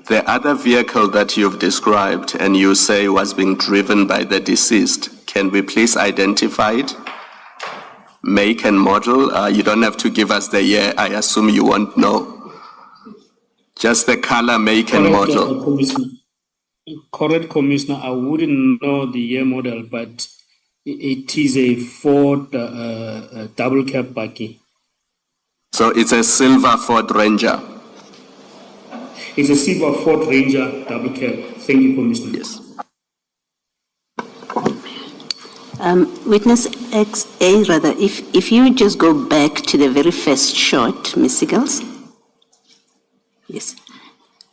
the other vehicle that you've described and you say was being driven by the deceased, can we please identify it? Make and model? You don't have to give us the year. I assume you won't know. Just the color, make and model. Correct, Commissioner. I wouldn't know the year model, but it is a Ford double cab buggy. So it's a silver Ford Ranger. It's a silver Ford Ranger double cab. Thank you, Commissioner. Yes. Witness XA, rather, if you would just go back to the very first shot, Ms. Siegels. Yes.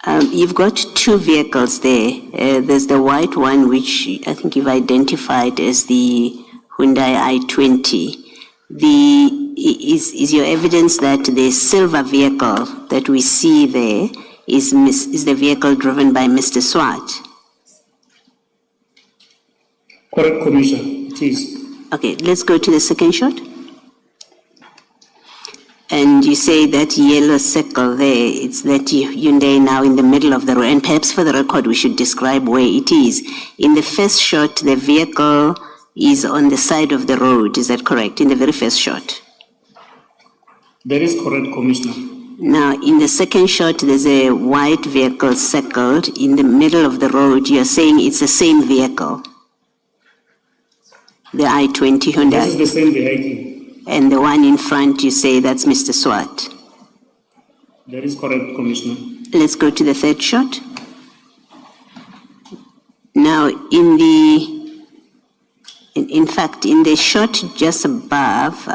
You've got two vehicles there. There's the white one, which I think you've identified as the Hyundai i20. Is your evidence that the silver vehicle that we see there is the vehicle driven by Mr. Swart? Correct, Commissioner. It is. Okay, let's go to the second shot. And you say that yellow circle there, it's that Hyundai now in the middle of the road. And perhaps for the record, we should describe where it is. In the first shot, the vehicle is on the side of the road. Is that correct? In the very first shot? That is correct, Commissioner. Now, in the second shot, there's a white vehicle circled in the middle of the road. You're saying it's the same vehicle, the i20 Hyundai. This is the same vehicle. And the one in front, you say that's Mr. Swart. That is correct, Commissioner. Let's go to the third shot. Now, in fact, in the shot just above,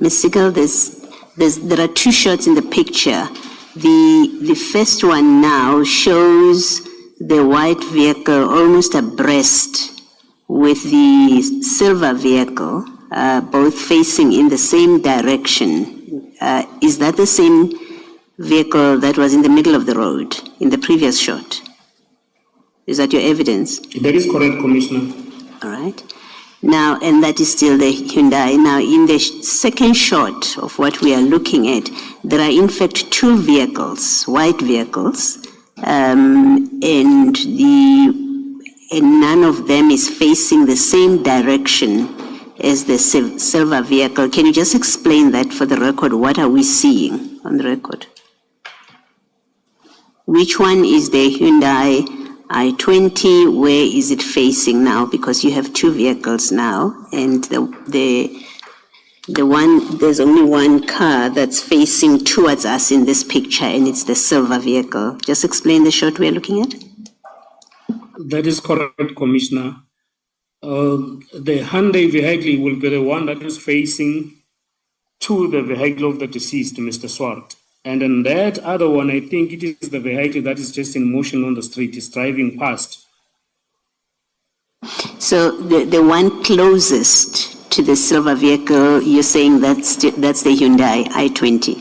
Ms. Siegel, there are two shots in the picture. The first one now shows the white vehicle almost abreast with the silver vehicle, both facing in the same direction. Is that the same vehicle that was in the middle of the road in the previous shot? Is that your evidence? That is correct, Commissioner. All right. Now, and that is still the Hyundai. Now, in the second shot of what we are looking at, there are in fact two vehicles, white vehicles, and none of them is facing the same direction as the silver vehicle. Can you just explain that for the record? What are we seeing on the record? Which one is the Hyundai i20? Where is it facing now? Because you have two vehicles now, and there's only one car that's facing towards us in this picture, and it's the silver vehicle. Just explain the shot we're looking at. That is correct, Commissioner. The Hyundai vehicle will be the one that is facing to the vehicle of the deceased, Mr. Swart. And then that other one, I think it is the vehicle that is just in motion on the street, is driving past. So the one closest to the silver vehicle, you're saying that's the Hyundai i20?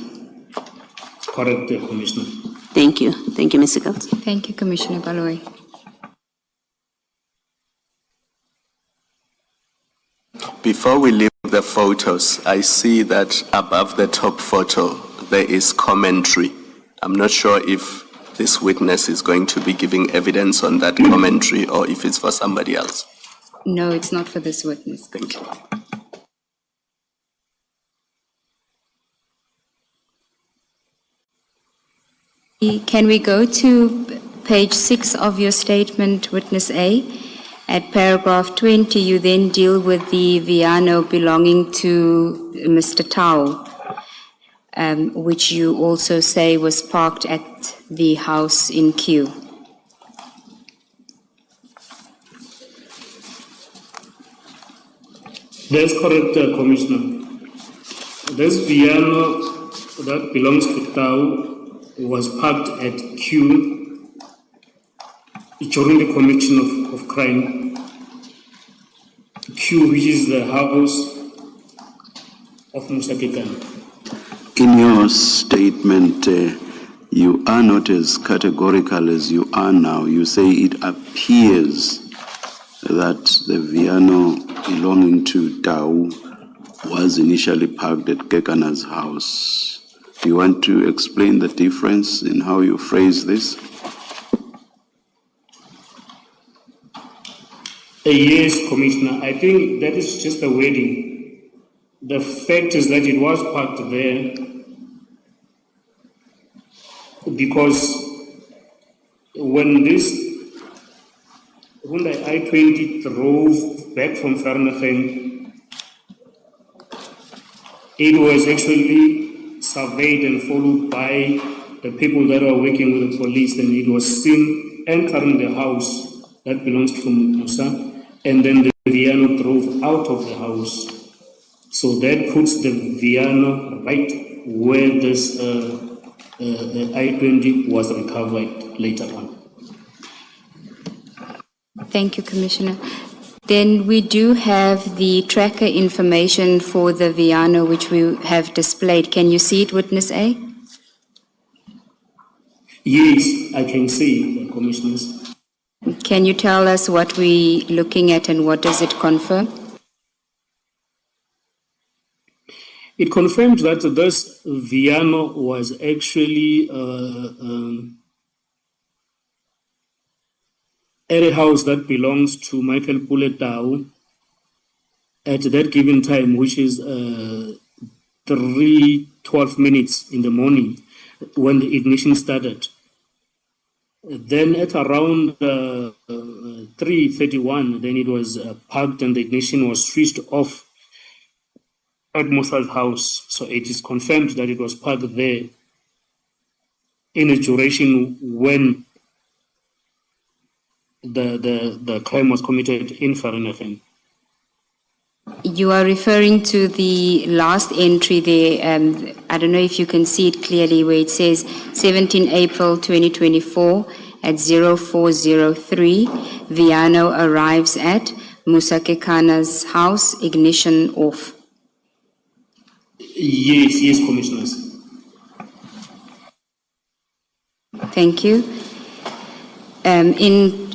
Correct, Commissioner. Thank you. Thank you, Ms. Siegels. Thank you, Commissioner Baloyi. Before we leave the photos, I see that above the top photo, there is commentary. I'm not sure if this witness is going to be giving evidence on that commentary or if it's for somebody else. No, it's not for this witness. Thank you. Can we go to page 6 of your statement, witness A, at paragraph 20, you then deal with the Viano belonging to Mr. Tau, which you also say was parked at the house in Q. That's correct, Commissioner. This Viano that belongs to Tau was parked at Q during the commission of crime. Q, which is the house of Musa Kekana. In your statement, you are not as categorical as you are now. You say it appears that the Viano belonging to Tau was initially parked at Kekana's house. Do you want to explain the difference in how you phrase this? Yes, Commissioner. I think that is just the wording. The fact is that it was parked there because when the I-20 drove back from Vereeniging, it was actually surveyed and followed by the people that are working with the police, and it was seen entering the house that belongs to Musa, and then the Viano drove out of the house. So that puts the Viano right where this I-20 was recovered later on. Thank you, Commissioner. Then we do have the tracker information for the Viano, which we have displayed. Can you see it, witness A? Yes, I can see, Commissioners. Can you tell us what we're looking at and what does it confirm? It confirmed that this Viano was actually a house that belongs to Michael Puletau at that given time, which is 3:12 minutes in the morning when the ignition started. Then at around 3:31, then it was parked and the ignition was switched off at Musa's house. So it is confirmed that it was parked there in a duration when the crime was committed in Vereeniging. You are referring to the last entry there. I don't know if you can see it clearly, where it says 17 April 2024 at 0403, Viano arrives at Musa Kekana's house, ignition off. Yes, Commissioners. Thank you. In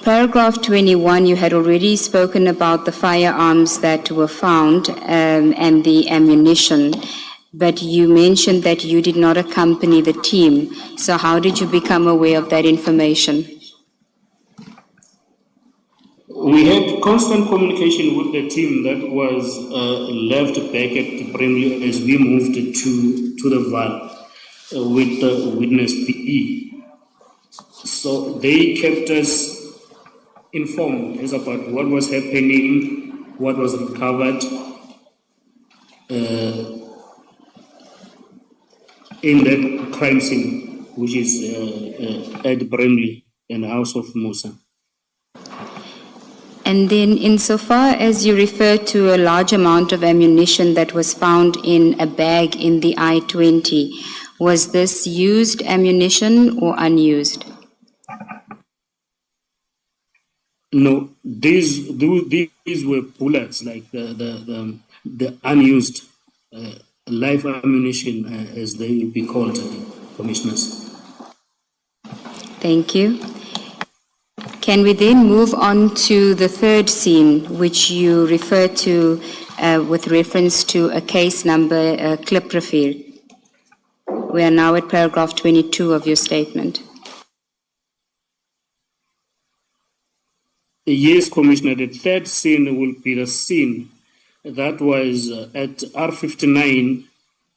paragraph 21, you had already spoken about the firearms that were found and the ammunition, but you mentioned that you did not accompany the team. So how did you become aware of that information? We had constant communication with the team that was left back at Brimley as we moved to the VAR with the witness PE. So they kept us informed as about what was happening, what was recovered in that crime scene, which is at Brimley and the house of Musa. And then insofar as you refer to a large amount of ammunition that was found in a bag in the I-20, was this used ammunition or unused? No, these were bullets, like the unused live ammunition, as they will be called, Commissioners. Thank you. Can we then move on to the third scene, which you refer to with reference to a case number, Kliprofil? We are now at paragraph 22 of your statement. Yes, Commissioner, the third scene will be the scene that was at R59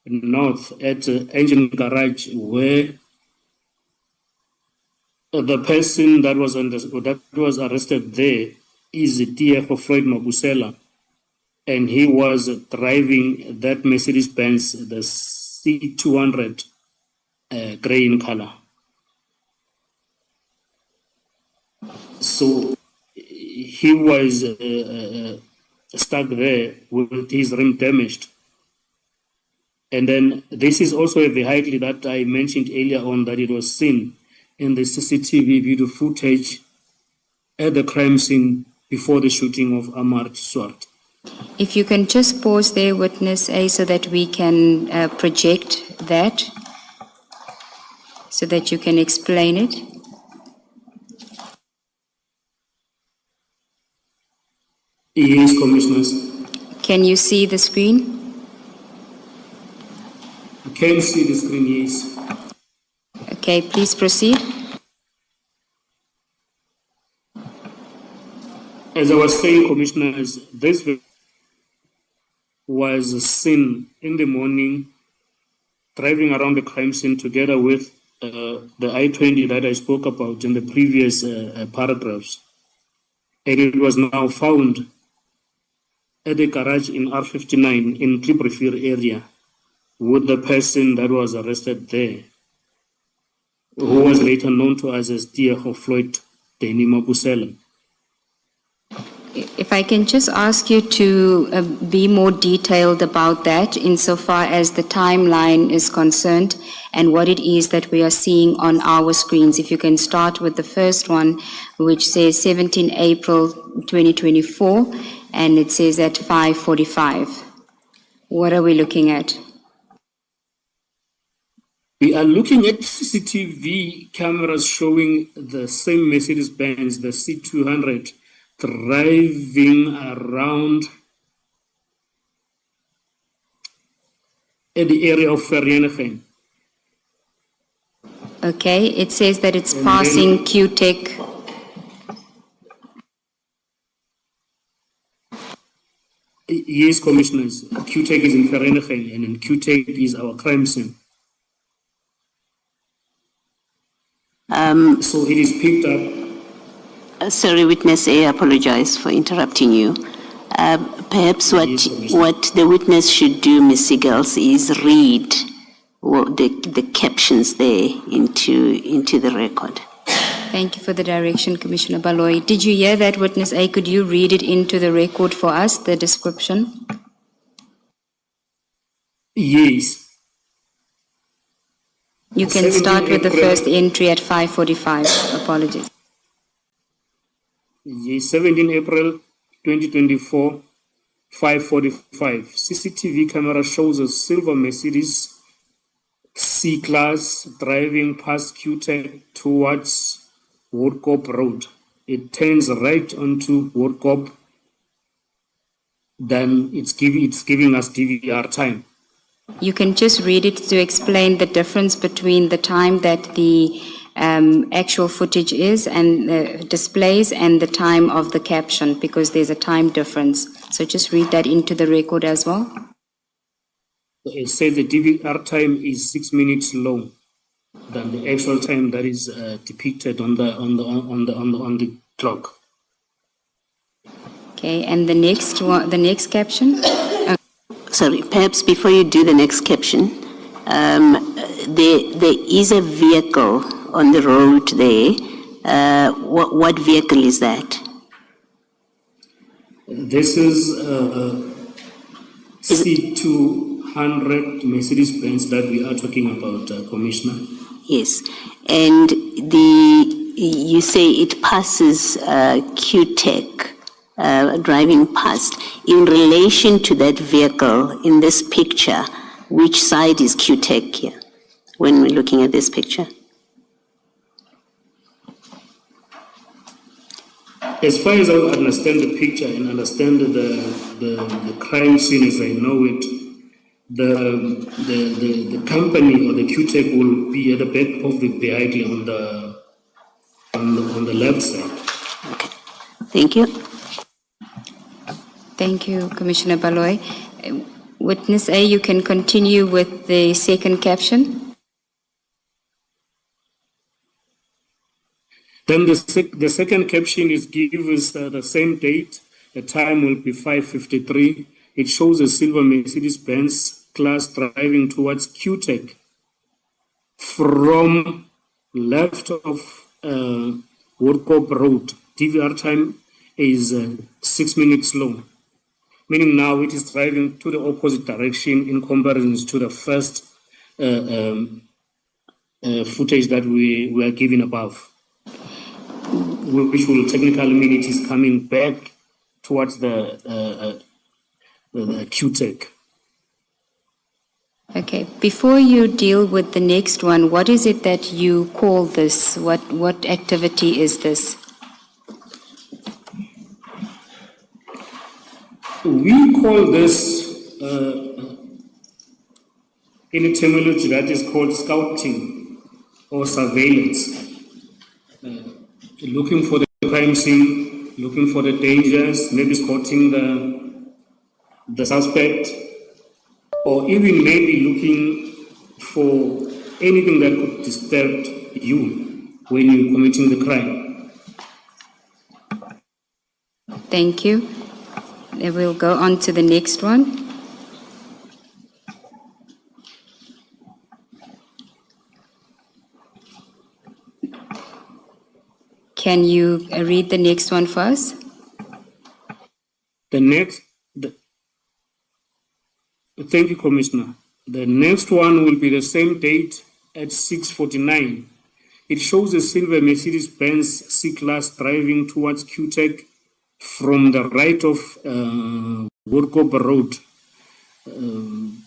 North at Engine Garage, where The person that was arrested there is Tiego Floyd Mabusela, and he was driving that Mercedes-Benz, the C200, gray in color. So he was stuck there with his rim damaged. And then this is also a vehicle that I mentioned earlier on, that it was seen in the CCTV video footage at the crime scene before the shooting of Ahmad Swart. If you can just pause there, witness A, so that we can project that, so that you can explain it. Yes, Commissioners. Can you see the screen? You can see the screen, yes. Okay, please proceed. As I was saying, Commissioners, this was seen in the morning driving around the crime scene together with the I-20 that I spoke about in the previous paragraphs. And it was now found at the garage in R59 in Klibrifir area with the person that was arrested there, who was later known to us as Tiego Floyd Denny Mabusela. If I can just ask you to be more detailed about that insofar as the timeline is concerned and what it is that we are seeing on our screens. If you can start with the first one, which says 17 April 2024, and it says at 5:45. What are we looking at? We are looking at CCTV cameras showing the same Mercedes-Benz, the C200, driving around at the area of Vereeniging. Okay, it says that it's And passing Q-Tech. Yes, Commissioners. Q-Tech is in Vereeniging, and in Q-Tech is our crime scene. So it is picked up. Sorry, witness A, I apologize for interrupting you. Perhaps what the witness should do, Ms. Siegels, is read the captions there into the record. Thank you for the direction, Commissioner Baloyi. Did you hear that, witness A? Could you read it into the record for us, the description? Yes. You can start with the first entry at 5:45. Apologies. Yes, 17 April 2024, 5:45. CCTV camera shows a silver Mercedes C-Class driving past Q-Tech towards Woodcop Road. It turns right onto Woodcop, then it's giving us DVR time. You can just read it to explain the difference between the time that the actual footage is and displays and the time of the caption, because there's a time difference. So just read that into the record as well. It says the DVR time is 6 minutes long than the actual time that is depicted on the clock. Okay, and the next one, the next caption. Sorry, perhaps before you do the next caption, there is a vehicle on the road there. What vehicle is that? This is C200 Mercedes-Benz that we are talking about, Commissioner. Yes, and you say it passes Q-Tech, driving past. In relation to that vehicle in this picture, which side is Q-Tech here when we're looking at this picture? As far as I understand the picture and understand the crime scene as I know it, the company or the Q-Tech will be at the back of the vehicle on the left side. Okay, thank you. Thank you, Commissioner Baloyi. Witness A, you can continue with the second caption. Then the second caption is gives the same date. The time will be 5:53. It shows a silver Mercedes-Benz class driving towards QTech from left of Woodcock Road. DVR time is 6 minutes long, meaning now it is driving to the opposite direction in comparison to the first footage that we were given above, which will technically mean it is coming back towards the QTech. Okay, before you deal with the next one, what is it that you call this? What activity is this? We call this, in a terminology that is called scouting or surveillance. Looking for the crime scene, looking for the dangers, maybe spotting the suspect, or even maybe looking for anything that could disturb you when you're committing the crime. Thank you. Then we'll go on to the next one. Can you read the next one for us? Thank you, Commissioner. The next one will be the same date at 6:49. It shows a silver Mercedes-Benz C-Class driving towards QTech from the right of Woodcock Road.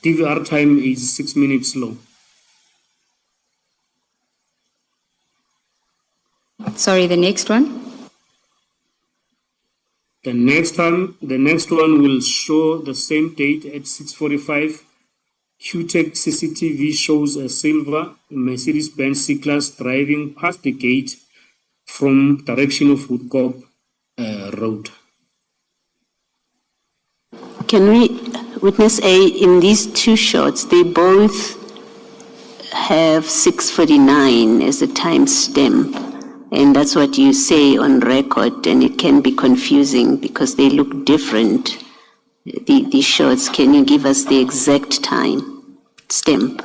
DVR time is 6 minutes long. Sorry, the next one? The next one will show the same date at 6:45. QTech CCTV shows a silver Mercedes-Benz C-Class driving past the gate from direction of Woodcock Road. Can we, Witness A, in these two shots, they both have 6:49 as a timestamp, and that's what you say on record, and it can be confusing because they look different. These shots, can you give us the exact time stamp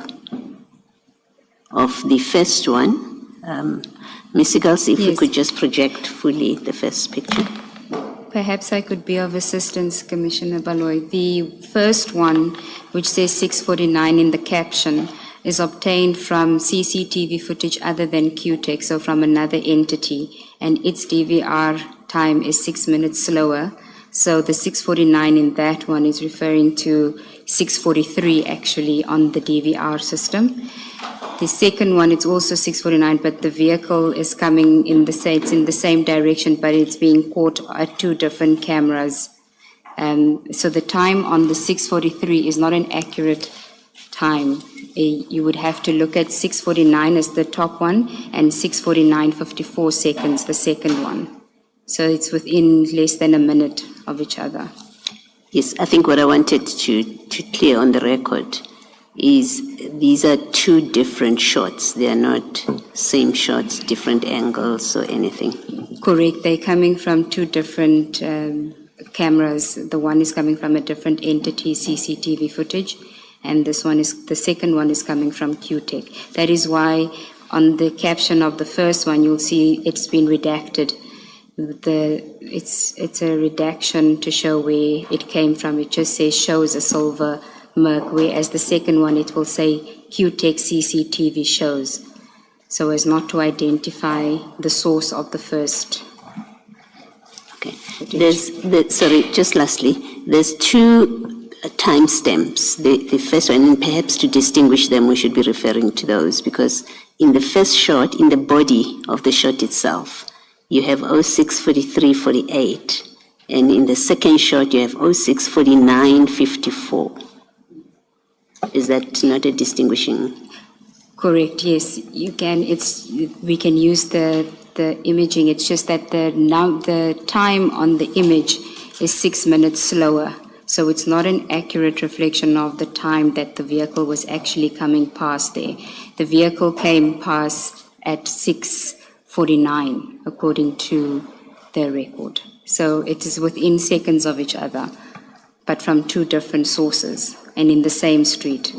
of the first one? Ms. Sigals, if you Yes. could just project fully the first picture. Perhaps I could be of assistance, Commissioner Baloy. The first one, which says 6:49 in the caption, is obtained from CCTV footage other than QTech, so from another entity, and its DVR time is 6 minutes slower. So the 6:49 in that one is referring to 6:43 actually on the DVR system. The second one, it's also 6:49, but the vehicle is coming in it's in the same direction, but it's being caught at two different cameras. So the time on the 6:43 is not an accurate time. You would have to look at 6:49 as the top one and 6:49:54 seconds, the second one. So it's within less than a minute of each other. Yes, I think what I wanted to clear on the record is these are two different shots. They are not same shots, different angles or anything. Correct. They're coming from two different cameras. The one is coming from a different entity, CCTV footage, and the second one is coming from QTech. That is why on the caption of the first one, you'll see it's been redacted. It's a redaction to show where it came from. It just says shows a silver Merc, whereas the second one, it will say QTech CCTV shows, so as not to identify the source of the first. Okay. Just lastly, there's two timestamps. The first one, and perhaps to distinguish them, we should be referring to those, because in the first shot, in the body of the shot itself, you have 06:43:48, and in the second shot, you have 06:49:54. Is that not a distinguishing? Correct. Yes, you can. We can use the imaging. It's just that the time on the image is 6 minutes slower, so it's not an accurate reflection of the time that the vehicle was actually coming past there. The vehicle came past at 49, according to the record. So it is within seconds of each other, but from two different sources and in the same street.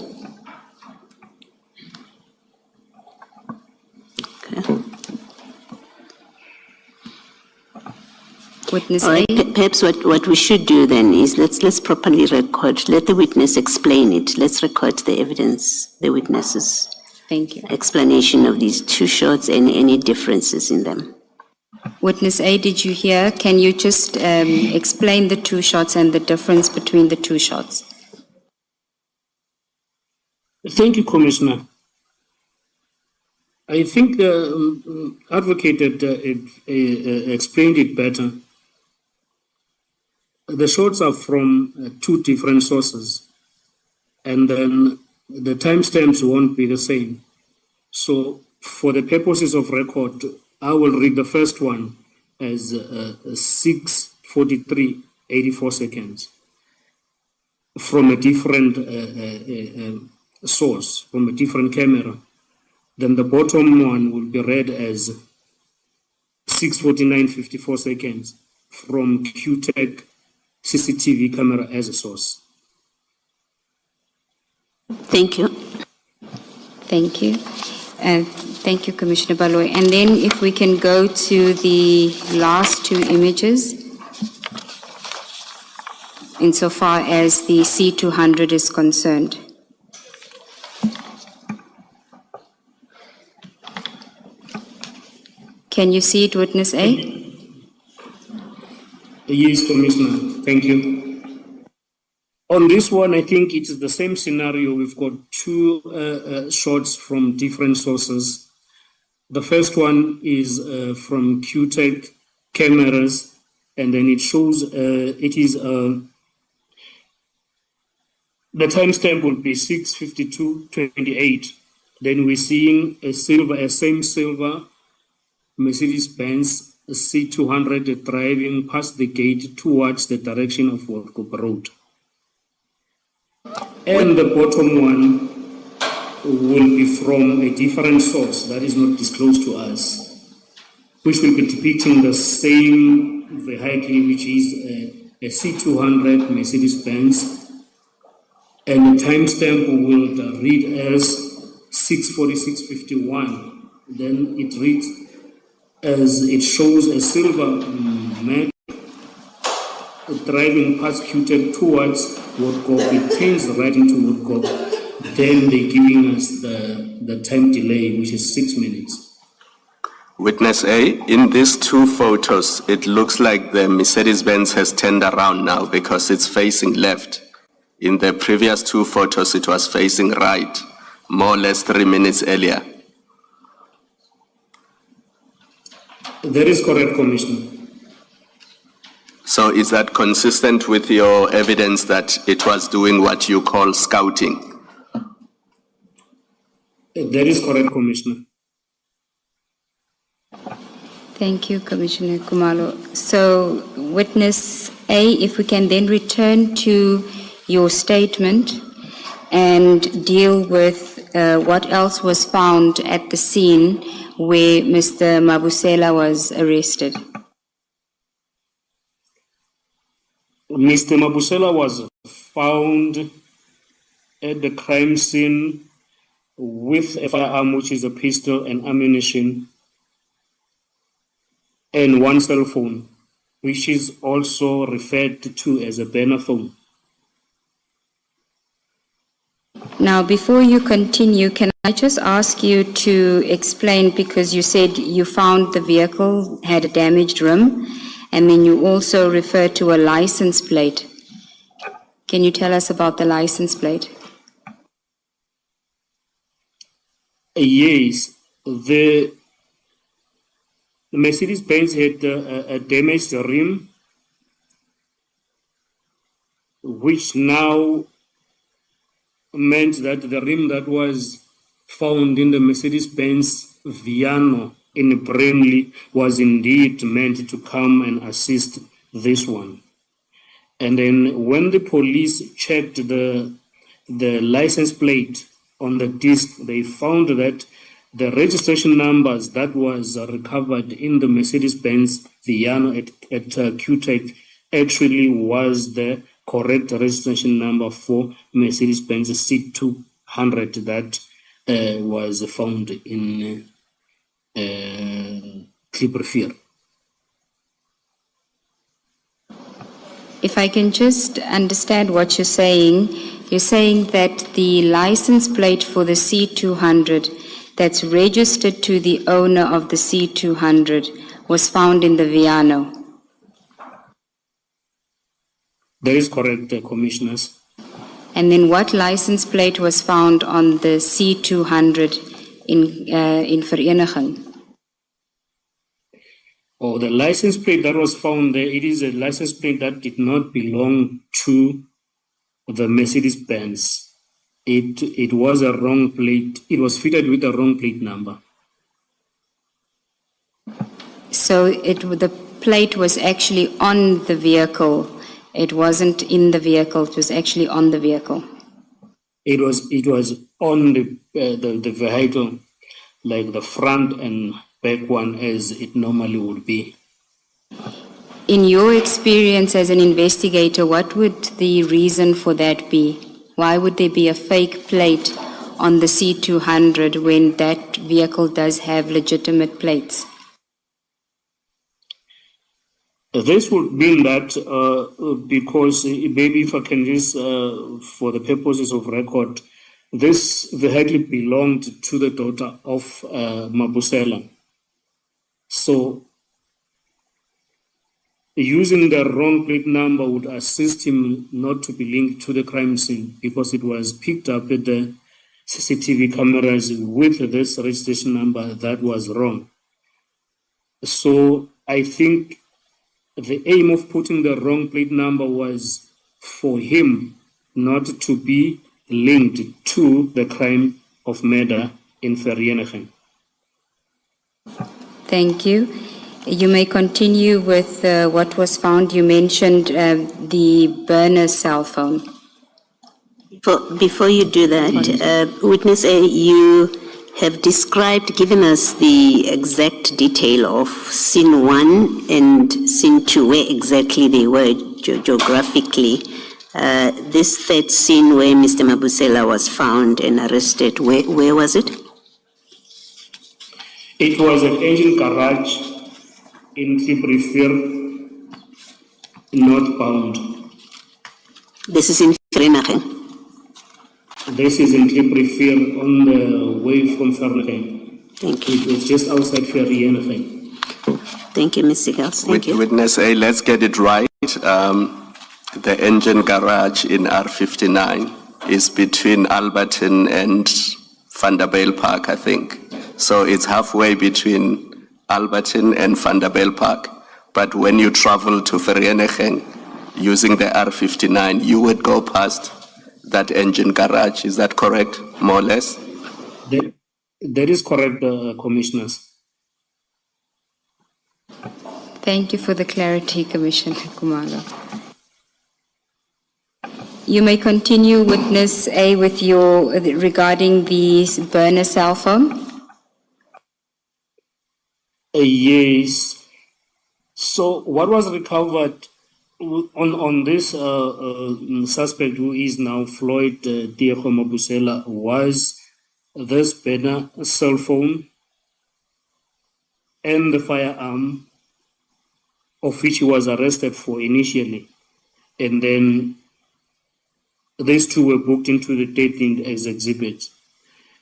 Witness All A. right, perhaps what we should do then is let's properly record, let the witness explain it. Let's record the evidence, the witness's Thank you. explanation of these two shots and any differences in them. Witness A, did you hear? Can you just explain the two shots and the difference between the two shots? Thank you, Commissioner. I think the advocate explained it better. The shots are from two different sources, and then the timestamps won't be the same. So for the purposes of record, I will read the first one as 6:43:84 seconds from a different source, from a different camera. Then the bottom one will be read as 6:49:54 seconds from QTech CCTV camera as a source. Thank you. Thank you. Thank you, Commissioner Baloy. And then if we can go to the last two images, insofar as the C200 is concerned. Can you see it, Witness A? Yes, Commissioner. Thank you. On this one, I think it is the same scenario. We've got two shots from different sources. The first one is from QTech cameras, and then it shows it is the timestamp will be 6:52:28. Then we're seeing a same silver Mercedes-Benz C200 driving past the gate towards the direction of Workup Road. And the bottom one will be from a different source that is not disclosed to us, which will be depicting the same vehicle, which is a C200 Mercedes-Benz, and the timestamp will read as 6:46:51. Then it reads as it shows a silver Mac driving past QTech towards Woodcock. It turns right into Woodcock. Then they're giving us the time delay, which is 6 minutes. Witness A, in these two photos, it looks like the Mercedes-Benz has turned around now because it's facing left. In the previous two photos, it was facing right, more or less 3 minutes earlier. That is correct, Commissioner. So is that consistent with your evidence that it was doing what you call scouting? That is correct, Commissioner. Thank you, Commissioner Kumalo. So, Witness A, if we can then return to your statement and deal with what else was found at the scene where Mr. Mabusela was arrested. Mr. Mabusela was found at the crime scene with a firearm, which is a pistol and ammunition, and one cell phone, which is also referred to as a burner phone. Now, before you continue, can I just ask you to explain, because you said you found the vehicle had a damaged rim, and then you also referred to a license plate. Can you tell us about the license plate? Yes, the Mercedes-Benz had a damaged rim, which now meant that the rim that was found in the Mercedes-Benz Viano in Bramley was indeed meant to come and assist this one. And then when the police checked the license plate on the disc, they found that the registration numbers that was recovered in the Mercedes-Benz Viano at QTech actually was the correct registration number for Mercedes-Benz C200 that was found in Clipperfield. If I can just understand what you're saying that the license plate for the C200 that's registered to the owner of the C200 was found in the Viano. That is correct, Commissioners. And then what license plate was found on the C200 in Vereniging? Oh, the license plate that was found there, it is a license plate that did not belong to the Mercedes-Benz. It was a wrong plate. It was fitted with a wrong plate number. So the plate was actually on the vehicle. It wasn't in the vehicle. It was actually on the vehicle. It was on the vehicle, like the front and back one, as it normally would be. In your experience as an investigator, what would the reason for that be? Why would there be a fake plate on the C200 when that vehicle does have legitimate plates? This would mean that because maybe if I can just, for the purposes of record, this vehicle belonged to the daughter of Mabusela. So using the wrong plate number would assist him not to be linked to the crime scene because it was picked up at the CCTV cameras with this registration number that was wrong. So I think the aim of putting the wrong plate number was for him not to be linked to the crime of murder in Vereniging. Thank you. You may continue with what was found. You mentioned the burner cell phone. Before you do that, Witness A, you have given us the exact detail of scene 1 and scene 2, where exactly they were geographically. This third scene where Mr. Mabusela was found and arrested, where was it? It was an engine garage in Clipperfield, northbound. This is in Vereniging. This is in Clipperfield on the way from Vereniging. Thank you. It was just outside Vereniging. Thank you, Ms. Sigals. Thank you. Witness A, let's get it right. The engine garage in R59 is between Alberton and Vanderbijl Park, I think. So it's halfway between Alberton and Vanderbijl Park. But when you travel to Vereniging using the R59, you would go past that engine garage. Is that correct, more or less? That is correct, Commissioners. Thank you for the clarity, Commissioner Kumalo. You may continue, Witness A, with your regarding the burner cell phone. Yes. So what was recovered on this suspect who is now Floyd Diego Mabusela was this burner cell phone and the firearm of which he was arrested for initially. And then these two were booked into the dating as exhibits.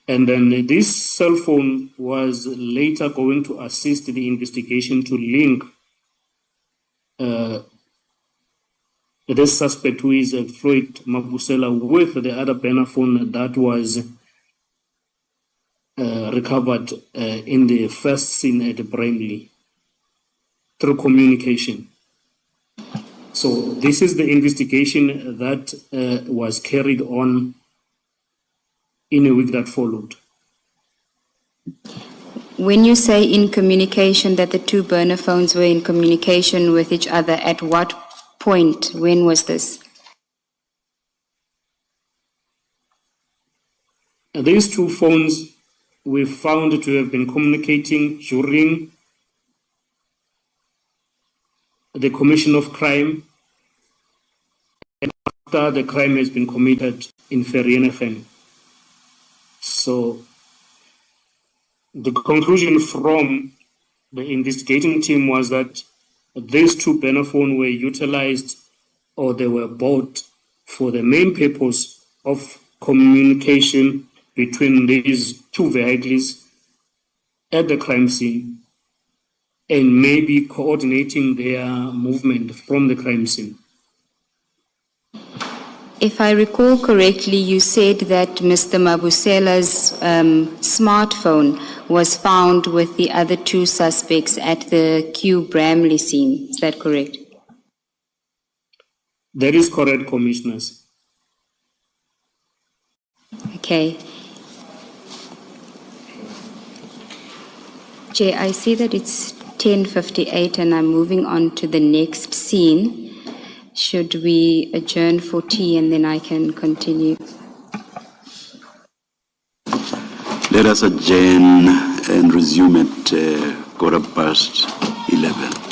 And then this cell phone was later going to assist the investigation to link this suspect who is Floyd Mabusela with the other burner phone that was recovered in the first scene at Bramley through communication. So this is the investigation that was carried on in a week that followed. When you say in communication that the two burner phones were in communication with each other, at what point? When was this? And these two phones we found to have been communicating during the commission of crime and after the crime has been committed in Vereeniging. So the conclusion from the investigating team was that these two phones were utilized or they were bought for the main purpose of communication between these two vehicles at the crime scene and maybe coordinating their movement from the crime scene. If I recall correctly, you said that Mr. Mabusela's smartphone was found with the other two suspects at the Q Bramley scene. Is that correct? That is correct, Commissioners. Okay. Jay, I see that it's 10:58 and I'm moving on to the next scene. Should we adjourn for tea and then I can continue? Let us adjourn and resume at 11:15.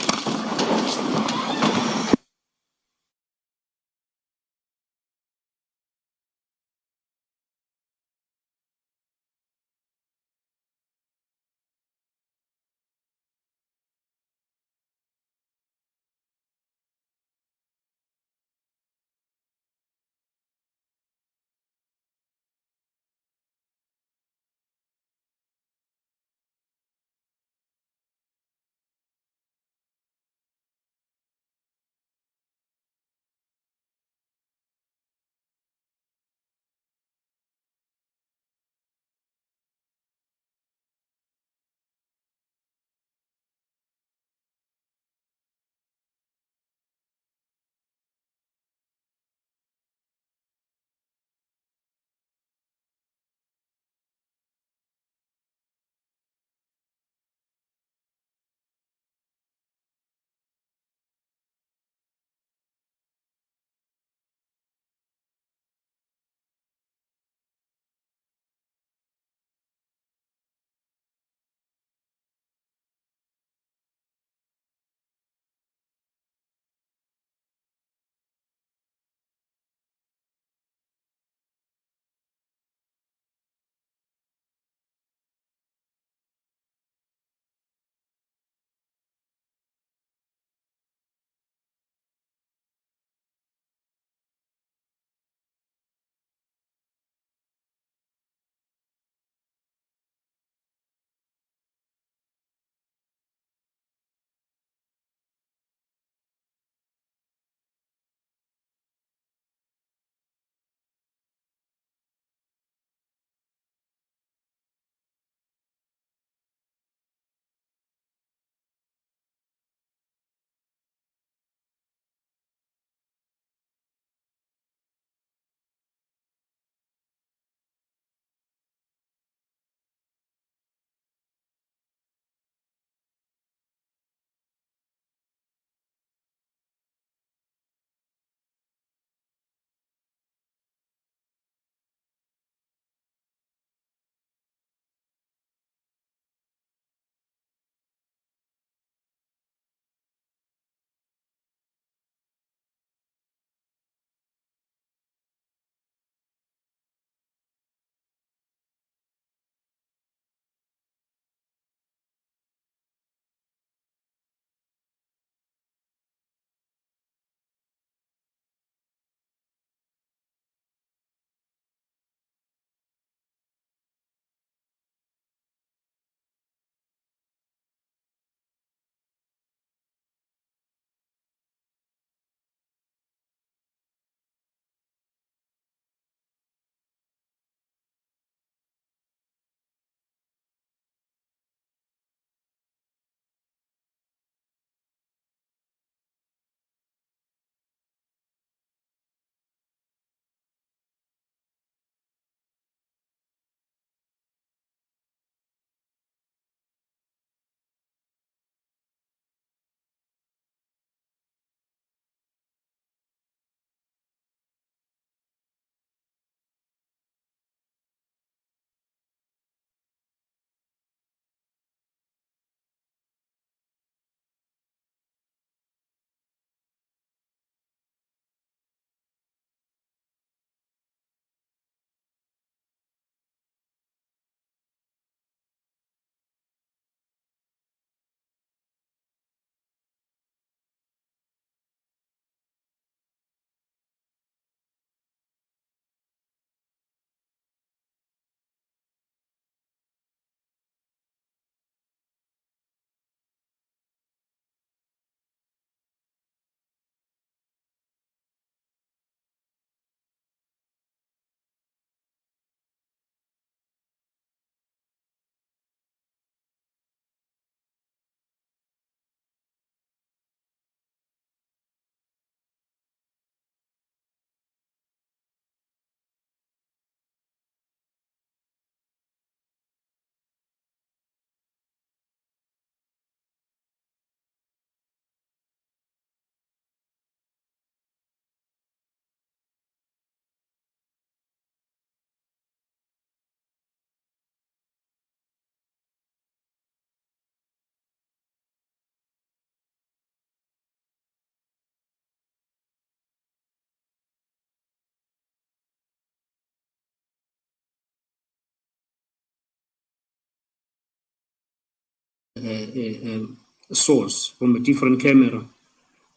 source from a different camera,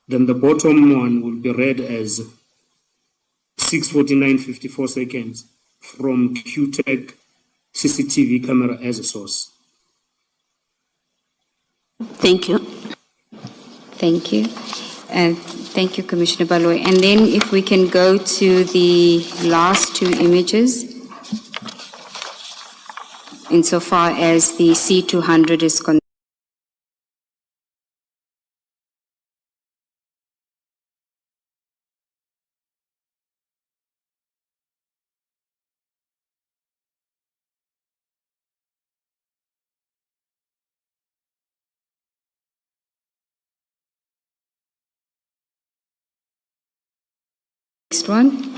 then the bottom one will be read as 6:49:54 seconds from QTech CCTV camera as a source. Thank you. Thank you. Thank you, Commissioner Baloy. And then if we can go to the last two images, insofar as the C200 is concerned. Next one.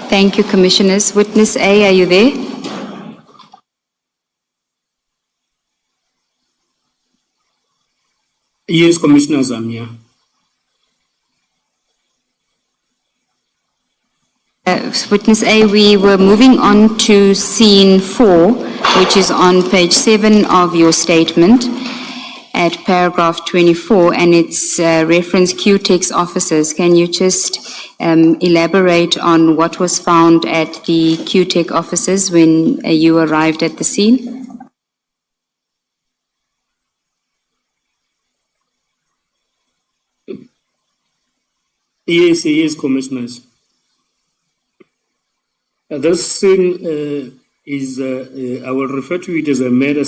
Thank you, Commissioners. Witness A, are you there? Yes, Commissioners, I'm here. Witness A, we were moving on to scene 4, which is on page 7 of your statement at paragraph 24, and it's reference QTEX officers. Can you just elaborate on what was found at the QTEX offices when you arrived at the scene? Yes, Commissioners. This scene is, I will refer to it as a murder